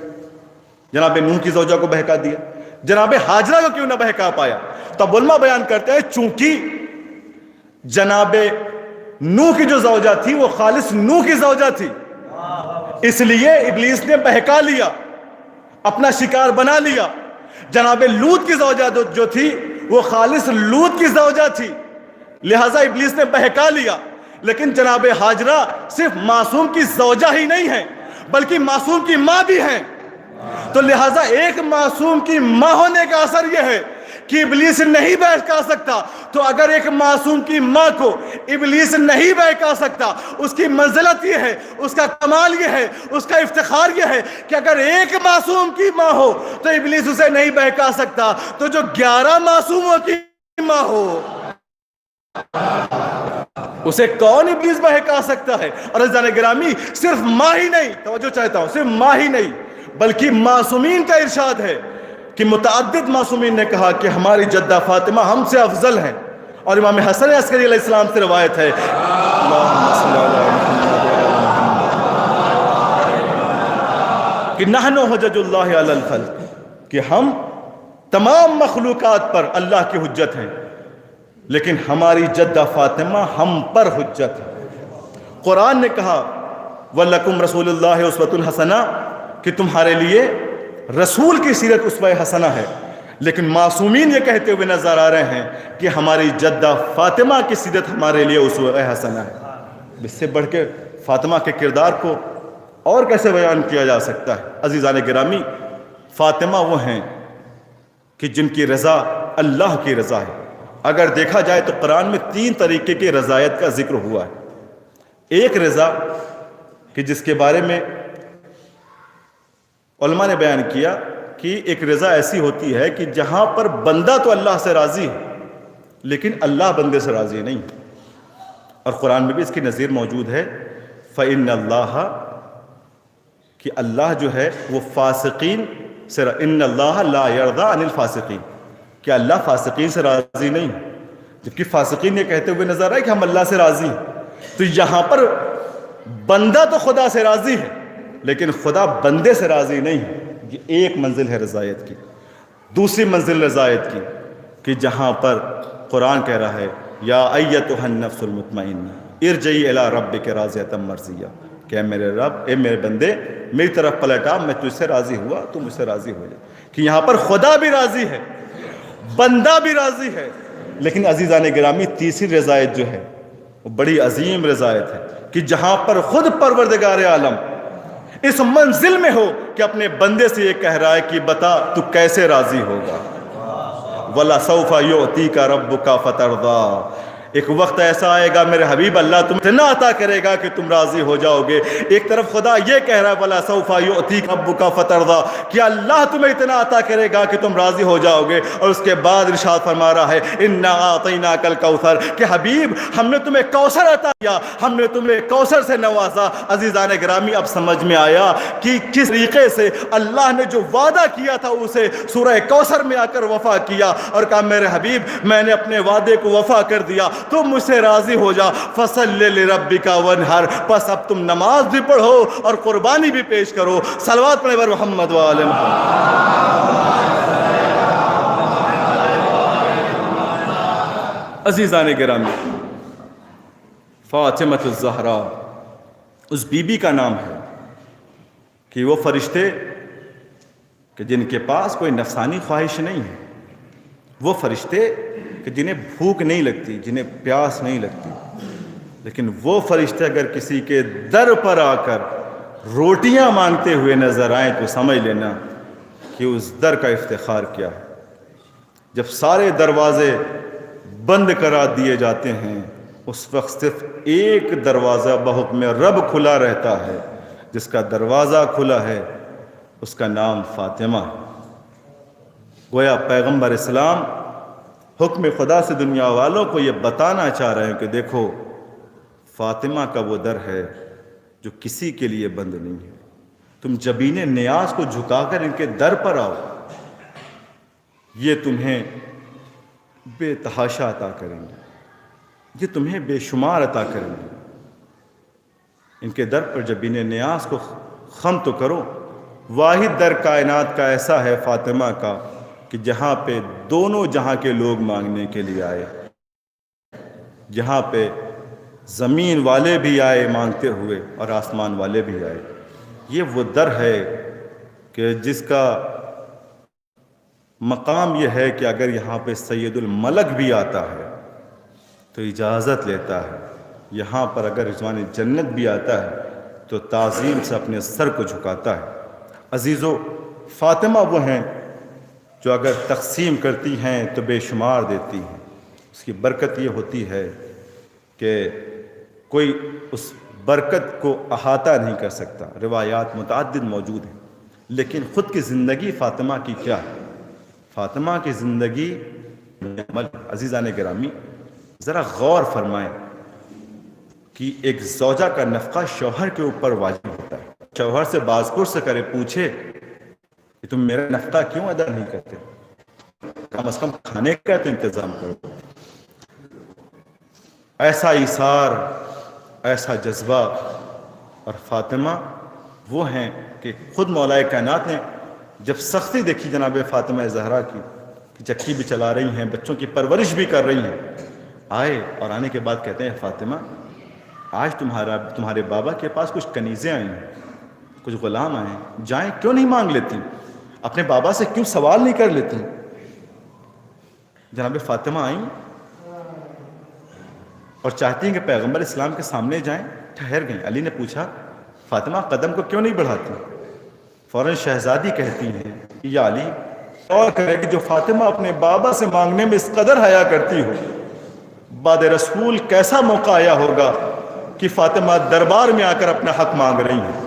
جناب نوح کی زوجہ کو بہکا دیا. جناب حاجرہ کو کیوں نہ بہکا پایا؟ تو اب علماء بیان کرتے ہیں چونکہ جناب نوح کی جو زوجہ تھی وہ خالص نوح کی زوجہ تھی, اس لیے ابلیس نے بہکا لیا, اپنا شکار بنا لیا. جناب لوط کی زوجہ جو تھی وہ خالص لوط کی زوجہ تھی, لہٰذا ابلیس نے بہکا لیا. لیکن جناب ہاجرہ صرف معصوم کی زوجہ ہی نہیں ہے بلکہ معصوم کی ماں بھی ہیں. تو لہٰذا ایک معصوم کی ماں ہونے کا اثر یہ ہے کہ ابلیس نہیں بہکا سکتا. تو اگر ایک معصوم کی ماں کو ابلیس نہیں بہکا سکتا، اس کی منزلت یہ ہے، اس کا کمال یہ ہے، اس کا افتخار یہ ہے کہ اگر ایک معصوم کی ماں ہو تو ابلیس اسے نہیں بہکا سکتا، تو جو 11 معصوموں کی ماں ہو اسے کون ابلیس بہکا سکتا ہے؟ اور عزیزان گرامی، صرف ماں ہی نہیں، توجہ چاہتا ہوں، صرف ماں ہی نہیں بلکہ معصومین کا ارشاد ہے کہ متعدد معصومین نے کہا کہ ہماری جدہ فاطمہ ہم سے افضل ہیں. اور امام حسن عسکری علیہ السلام سے روایت ہے کہ نحن حجج اللہ علی الخلق، کہ ہم تمام مخلوقات پر اللہ کی حجت ہیں، لیکن ہماری جدہ فاطمہ ہم پر حجت ہے. قرآن نے کہا وَلَكُمْ رَسُولُ اللَّهِ أُسْوَةٌ حَسَنَةٌ، کہ تمہارے لیے رسول کی سیرت اسوہ حسنہ ہے. لیکن معصومین یہ کہتے ہوئے نظر آ رہے ہیں کہ ہماری جدہ فاطمہ کی سیرت ہمارے لیے اسوہ حسنہ ہے. اس سے بڑھ کے فاطمہ کے کردار کو اور کیسے بیان کیا جا سکتا ہے؟ عزیزان گرامی، فاطمہ وہ ہیں کہ جن کی رضا اللہ کی رضا ہے. اگر دیکھا جائے تو قرآن میں 3 طریقے کی رضایت کا ذکر ہوا ہے. ایک رضا کہ جس کے بارے میں علماء نے بیان کیا کہ ایک رضا ایسی ہوتی ہے کہ جہاں پر بندہ تو اللہ سے راضی ہے لیکن اللہ بندے سے راضی نہیں. اور قرآن میں بھی اس کی نظیر موجود ہے فَإِنَّ اللَّهَ، کہ اللہ جو ہے وہ فاسقین سے اِنَّ اللَّهَ لَا يَرْضَى عَنِ الْفَاسِقِينَ، کہ اللہ فاسقین سے راضی نہیں، جبکہ فاسقین یہ کہتے ہوئے نظر آئے کہ ہم اللہ سے راضی ہیں. تو یہاں پر بندہ تو خدا سے راضی ہے لیکن خدا بندے سے راضی نہیں ہے. یہ ایک منزل ہے رضایت کی. دوسری منزل رضایت کی کہ جہاں پر قرآن کہہ رہا ہے یا ایتھا النفس المطمئنہ ارجعی الی ربک راضیۃ مرضیہ، کہ اے میرے رب، اے میرے بندے، میری طرف پلٹا، میں تجھ سے راضی ہوا، تو مجھ سے راضی ہو جائے. کہ یہاں پر خدا بھی راضی ہے، بندہ بھی راضی ہے. لیکن عزیزان گرامی، تیسری رضایت جو ہے وہ بڑی عظیم رضایت ہے کہ جہاں پر خود پروردگار عالم اس منزل میں ہو کہ اپنے بندے سے یہ کہہ رہا ہے کہ بتا تو کیسے راضی ہوگا. وَلَسَوْفَ يُعْطِيكَ رَبُّكَ فَتَرْضَىٰ، ایک وقت ایسا آئے گا میرے حبیب اللہ تم اتنا عطا کرے گا کہ تم راضی ہو جاؤ گے. ایک طرف خدا یہ کہہ رہا ہے وَلَسَوْفَ يُعْطِيكَ رَبُّكَ فَتَرْضَىٰ، کہ اللہ تمہیں اتنا عطا کرے گا کہ تم راضی ہو جاؤ گے. اور اس کے بعد ارشاد فرما رہا ہے اِنَّا أَعْطَيْنَاكَ الْكَوْثَرَ، کہ حبیب ہم نے تمہیں کوثر عطا کیا، ہم نے تمہیں کوثر سے نوازا. عزیزان گرامی، اب سمجھ میں آیا کہ کس طریقے سے اللہ نے جو وعدہ کیا تھا اسے سورہ کوثر میں آ کر وفا کیا اور کہا میرے حبیب میں نے اپنے وعدے کو وفا کر دیا، تم مجھ سے راضی ہو جا. فَصَلِّ لِرَبِّكَ وَانْحَرْ، پس اب تم نماز بھی پڑھو اور قربانی بھی پیش کرو. صلوات پڑھیں بر محمد وآل محمد. عزیزان گرامی، فاطمہ الزہرا اس بی بی کا نام ہے کہ وہ فرشتے کہ جن کے پاس کوئی نفسانی خواہش نہیں ہے، وہ فرشتے کہ جنہیں بھوک نہیں لگتی، جنہیں پیاس نہیں لگتی، لیکن وہ فرشتے اگر کسی کے در پر آ کر روٹیاں مانگتے ہوئے نظر آئیں تو سمجھ لینا کہ اس در کا افتخار کیا ہے. جب سارے دروازے بند کرا دیے جاتے ہیں اس وقت صرف ایک دروازہ بحکم رب کھلا رہتا ہے، جس کا دروازہ کھلا ہے اس کا نام فاطمہ ہے. گویا پیغمبر اسلام حکم خدا سے دنیا والوں کو یہ بتانا چاہ رہے ہیں کہ دیکھو فاطمہ کا وہ در ہے جو کسی کے لیے بند نہیں ہے. تم جبین نیاز کو جھکا کر ان کے در پر آؤ، یہ تمہیں بے تحاشا عطا کریں گے، یہ تمہیں بے شمار عطا کریں گے. ان کے در پر جبین نیاز کو خم تو کرو. واحد در کائنات کا ایسا ہے فاطمہ کا کہ جہاں پہ دونوں جہاں کے لوگ مانگنے کے لیے آئے، جہاں پہ زمین والے بھی آئے مانگتے ہوئے اور آسمان والے بھی آئے. یہ وہ در ہے کہ جس کا مقام یہ ہے کہ اگر یہاں پہ سید الملک بھی آتا ہے تو اجازت لیتا ہے. یہاں پر اگر رضوان جنت بھی آتا ہے تو تعظیم سے اپنے سر کو جھکاتا ہے. عزیزو، فاطمہ وہ ہیں جو اگر تقسیم کرتی ہیں تو بے شمار دیتی ہیں. اس کی برکت یہ ہوتی ہے کہ کوئی اس برکت کو احاطہ نہیں کر سکتا. روایات متعدد موجود ہیں، لیکن خود کی زندگی فاطمہ کی کیا ہے؟ فاطمہ کی زندگی عمل. عزیزان گرامی، ذرا غور فرمائیں کہ ایک زوجہ کا نفقہ شوہر کے اوپر واجب ہوتا ہے. شوہر سے باز پرس کرے، پوچھے کہ تم میرا نفقہ کیوں ادا نہیں کرتے؟ کم از کم کھانے کا تو انتظام کرو. ایسا ایثار، ایسا جذبہ. اور فاطمہ وہ ہیں کہ خود مولا کائنات نے جب سختی دیکھی جناب فاطمہ زہرا کی کہ چکی بھی چلا رہی ہیں، بچوں کی پرورش بھی کر رہی ہیں، آئے اور آنے کے بعد کہتے ہیں فاطمہ آج تمہارے بابا کے پاس کچھ کنیزیں آئی ہیں، کچھ غلام آئے ہیں، جائیں کیوں نہیں مانگ لیتی؟ اپنے بابا سے کیوں سوال نہیں کر لیتی؟ جناب فاطمہ آئیں اور چاہتی ہیں کہ پیغمبر اسلام کے سامنے جائیں. ٹھہر گئیں. علی نے پوچھا فاطمہ قدم کو کیوں نہیں بڑھاتی؟ فوراً شہزادی کہتی ہیں یا علی، اور کرے کہ جو فاطمہ اپنے بابا سے مانگنے میں اس قدر حیا کرتی ہو، بعد رسول کیسا موقع آیا ہوگا کہ فاطمہ دربار میں آ کر اپنا حق مانگ رہی ہیں.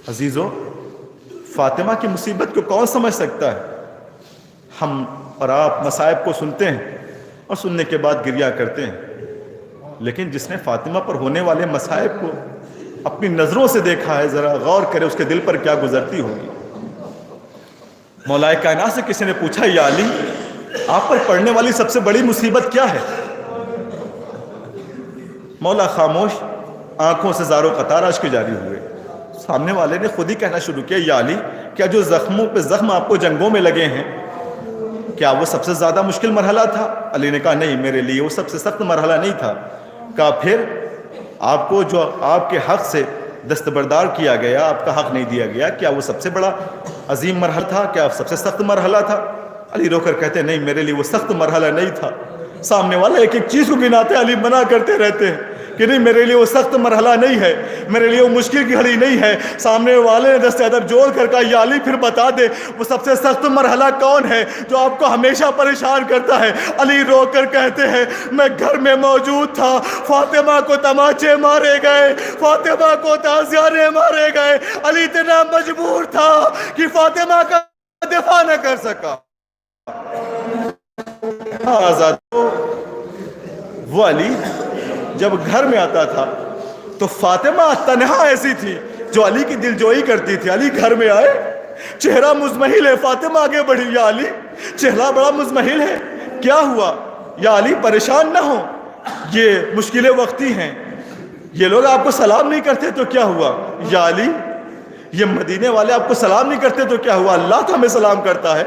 عزیزو، فاطمہ کی مصیبت کو کون سمجھ سکتا ہے؟ ہم اور آپ مصائب کو سنتے ہیں اور سننے کے بعد گریہ کرتے ہیں، لیکن جس نے فاطمہ پر ہونے والے مصائب کو اپنی نظروں سے دیکھا ہے، ذرا غور کرے اس کے دل پر کیا گزرتی ہوگی. مولا کائنات سے کسی نے پوچھا یا علی، آپ پر پڑنے والی سب سے بڑی مصیبت کیا ہے؟ مولا خاموش، آنکھوں سے زاروں قطار اشک جاری ہوئے. سامنے والے نے خود ہی کہنا شروع کیا یا علی، کیا جو زخموں پہ زخم آپ کو جنگوں میں لگے ہیں، کیا وہ سب سے زیادہ مشکل مرحلہ تھا؟ علی نے کہا نہیں، میرے لیے وہ سب سے سخت مرحلہ نہیں تھا. کہا پھر آپ کو جو آپ کے حق سے دستبردار کیا گیا، آپ کا حق نہیں دیا گیا، کیا وہ سب سے بڑا عظیم مرحلہ تھا؟ کیا سب سے سخت مرحلہ تھا؟ علی رو کر کہتے نہیں، میرے لیے وہ سخت مرحلہ نہیں تھا. سامنے والا ایک ایک چیز کو گناتے، علی منع کرتے رہتے ہیں کہ نہیں، میرے لیے وہ سخت مرحلہ نہیں ہے، میرے لیے وہ مشکل کی گھڑی نہیں ہے. سامنے والے نے دست ادب جوڑ کر کہا یا علی پھر بتا دے وہ سب سے سخت مرحلہ کون ہے جو آپ کو ہمیشہ پریشان کرتا ہے؟ علی رو کر کہتے ہیں میں گھر میں موجود تھا، فاطمہ کو تماچے مارے گئے، فاطمہ کو تازیانے مارے گئے، علی اتنا مجبور تھا کہ فاطمہ کا دفاع نہ کر سکا. آزاد وہ علی جب گھر میں آتا تھا تو فاطمہ تنہا ایسی تھی جو علی کی دلجوئی کرتی تھی. علی گھر میں آئے، چہرہ مزمحل ہے. فاطمہ آگے بڑھی، یا علی چہرہ بڑا مزمحل ہے، کیا ہوا؟ یا علی پریشان نہ ہو، یہ مشکلیں وقتی ہیں، یہ لوگ آپ کو سلام نہیں کرتے تو کیا ہوا؟ یا علی یہ مدینے والے آپ کو سلام نہیں کرتے تو کیا ہوا؟ اللہ تو ہمیں سلام کرتا ہے،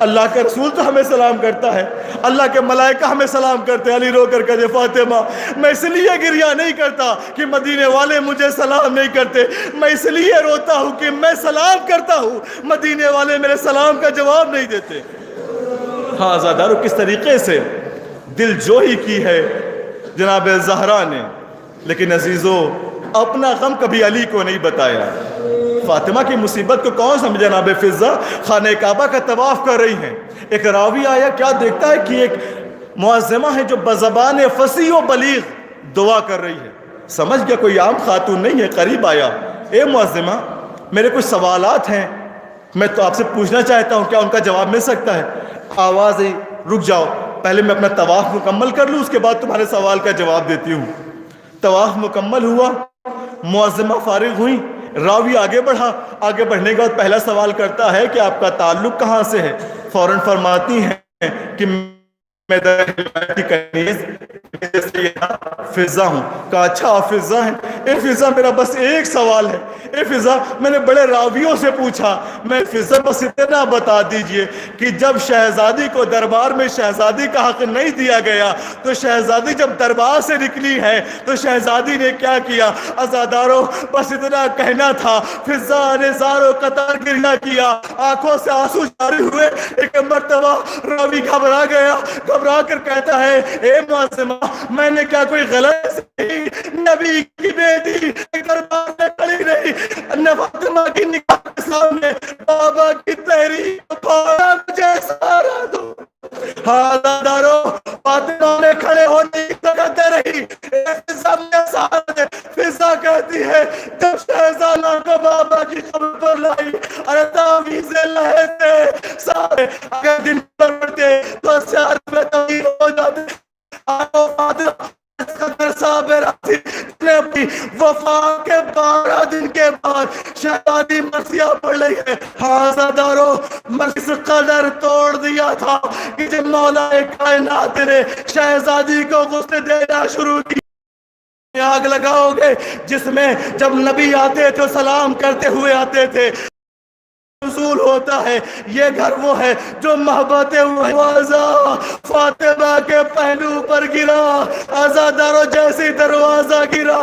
اللہ کے رسول تو ہمیں سلام کرتا ہے، اللہ کے ملائکہ ہمیں سلام کرتے ہیں. علی رو کر کہتے فاطمہ میں اس لیے گریہ نہیں کرتا کہ مدینے والے مجھے سلام نہیں کرتے، میں اس لیے روتا ہوں کہ میں سلام کرتا ہوں، مدینے والے میرے سلام کا جواب نہیں دیتے. ہاں زادارو، کس طریقے سے دل جوئی کی ہے جناب زہرا نے. لیکن عزیزو، اپنا غم کبھی علی کو نہیں بتایا. فاطمہ کی مصیبت کو کون سمجھے؟ جناب فضہ خانہ کعبہ کا طواف کر رہی ہیں. ایک راوی آیا، کیا دیکھتا ہے کہ ایک معظمہ ہے جو بزبان فصیح و بلیغ دعا کر رہی ہے. سمجھ گیا کوئی عام خاتون نہیں ہے. قریب آیا، اے معظمہ میرے کچھ سوالات ہیں، میں تو آپ سے پوچھنا چاہتا ہوں، کیا ان کا جواب مل سکتا ہے؟ آواز ہے رک جاؤ، پہلے میں اپنا طواف مکمل کر لوں، اس کے بعد تمہارے سوال کا جواب دیتی ہوں. طواف مکمل ہوا، معظمہ فارغ ہوئی، راوی آگے بڑھا. آگے بڑھنے کے بعد پہلا سوال کرتا ہے کہ آپ کا تعلق کہاں سے ہے؟ فوراً فرماتی ہیں کہ میں فضہ ہوں. کہا اچھا آپ فضہ ہیں؟ اے فضہ میرا بس ایک سوال ہے. اے فضہ میں نے بڑے راویوں سے پوچھا، میں فضہ بس اتنا بتا دیجئے کہ جب شہزادی کو دربار میں شہزادی کا حق نہیں دیا گیا تو شہزادی جب دربار سے نکلی ہے تو شہزادی نے کیا کیا؟ عزادارو بس اتنا کہنا تھا. فضہ نے زاروں قطار گریہ کیا، آنکھوں سے آنسو جاری ہوئے. ایک مرتبہ راوی گھبرا گیا گھبرا کر کہتا ہے اے معصمہ میں نے کیا کوئی غلط کی؟ نبی کی بیٹی دربار میں کھڑی رہی، فاطمہ کی نکاح کے سامنے بابا کی تحریر پھوڑا مجھے سہارا دو. حالدارو فاطمہ نے کھڑے ہونے کی طاقت دے رہی، فضا میں سہارا دے. فضا کہتی ہے جب شہزادہ کو بابا کی قبر پر لائی، ارے تعویذیں لہے تھے سارے، اگر دن پر پڑتے تو سیار میں تبدیل ہو جاتے. آنو فاطمہ قدر صابر آتی نے اپنی وفا کے 12 دن کے بعد شہزادی مرثیہ پڑھ رہی ہے. حاضردارو مرث قدر توڑ دیا تھا کہ جب مولا کائنات نے شہزادی کو غسل دینا شروع کی. آگ لگاؤ گے جس میں جب نبی آتے تھے سلام کرتے ہوئے آتے تھے رسول ہوتا ہے. یہ گھر وہ ہے جو محبت دروازہ فاطمہ کے پہلو پر گرا. آزادارو جیسی دروازہ گرا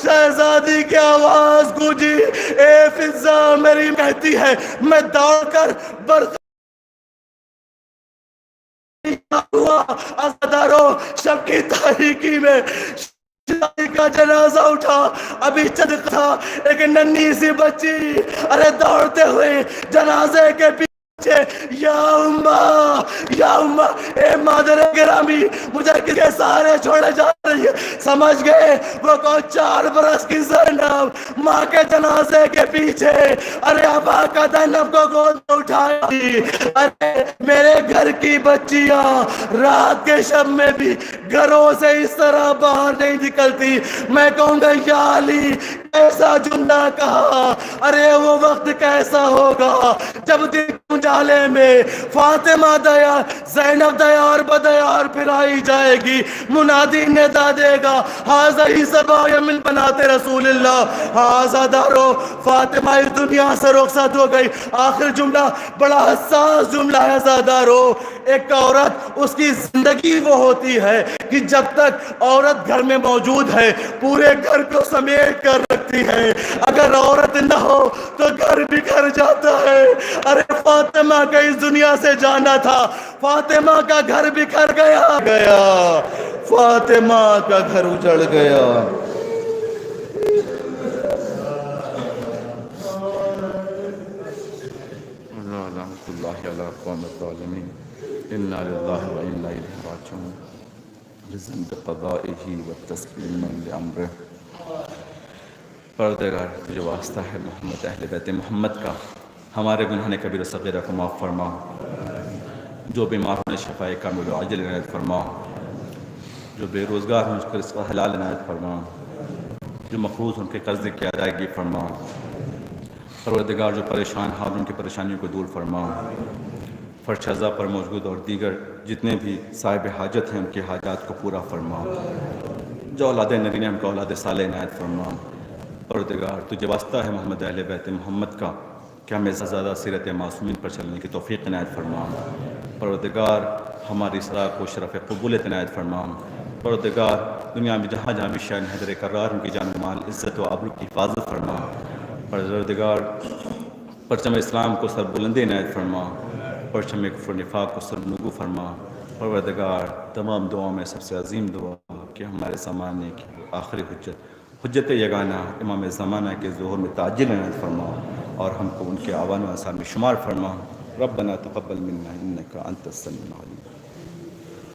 شہزادی کی آواز گونجی اے فضا میری کہتی ہے. میں دوڑ کر برس ہوا. آزادارو شب کی تاریکی میں کا جنازہ اٹھا. ابھی چند تھا ایک ننھی سی بچی ارے دوڑتے ہوئے جنازے کے پیچھے یا اماں اے مادر گرامی مجھے کس کے سہارے چھوڑے جا رہی ہے. سمجھ گئے وہ کو 4 برس کی زینب ماں کے جنازے کے پیچھے ارے ابا کا زینب کو گود میں اٹھایا. ارے میرے گھر کی بچیاں رات کے شب میں بھی گھروں سے اس طرح باہر نہیں نکلتی. میں کہوں گا یا علی کیسا جملہ کہا. ارے وہ وقت کیسا ہوگا جب دل اجالے میں فاطمہ دیار زینب دیار بدیار پھرائی جائے گی. منادی ندا دے گا حاضر ہی سبا من بناتے رسول اللہ. حاضردارو فاطمہ اس دنیا سے رخصت ہو گئی. آخر جملہ بڑا حساس جملہ ہے. حاضردارو ایک عورت اس کی زندگی وہ ہوتی ہے کہ جب تک عورت گھر میں موجود ہے پورے گھر کو سمیٹ کر رکھتی ہے. اگر عورت نہ ہو تو گھر بکھر جاتا ہے. ارے فاطمہ کا اس دنیا سے جانا تھا. فاطمہ کا گھر بکھر گیا فاطمہ کا گھر اجڑ گیا. اللہ علی قوم الظالمین انا للہ و انا الیہ راجعون لذنب قضائہ والتسلیم لامرہ. پروردگار تجھے واسطہ ہے محمد اہل بیت محمد کا ہمارے گناہ کبیر و صغیرہ کو معاف فرما. جو بیمار ہیں شفاء کامل و عاجل عنایت فرما. جو بے روزگار ہیں اس کو رزق حلال عنایت فرما. جو مقروض ہیں ان کے قرض کی ادائیگی فرما. پروردگار جو پریشان حال ان کی پریشانیوں کو دور فرما. فرش عزا پر موجود اور دیگر جتنے بھی صاحب حاجت ہیں ان کے حاجات کو پورا فرما. جو اولاد نرینہ ان کو اولاد صالح عنایت فرما. پروردگار تجھے واسطہ ہے محمد اہل بیت محمد کا کہ ہمیں زیادہ سیرت معصومین پر چلنے کی توفیق عنایت فرما. پروردگار ہماری اصلاح کو شرف قبولیت عنایت فرما. پروردگار دنیا میں جہاں جہاں بھی شان حیدر کرار ان کی جان و مال عزت و آبرو کی حفاظت فرما. پروردگار پرچم اسلام کو سر بلندی عنایت فرما. پرچم کفر نفاق کو سر نگو فرما. پروردگار تمام دعاؤں میں سب سے عظیم دعا کہ ہمارے زمانے کی آخری حجت یگانہ امام زمانہ کے ظہور میں تعجل عنایت فرما اور ہم کو ان کے آوان و آثار میں شمار فرما. ربنا تقبل منا انک انت السمیع العلیم.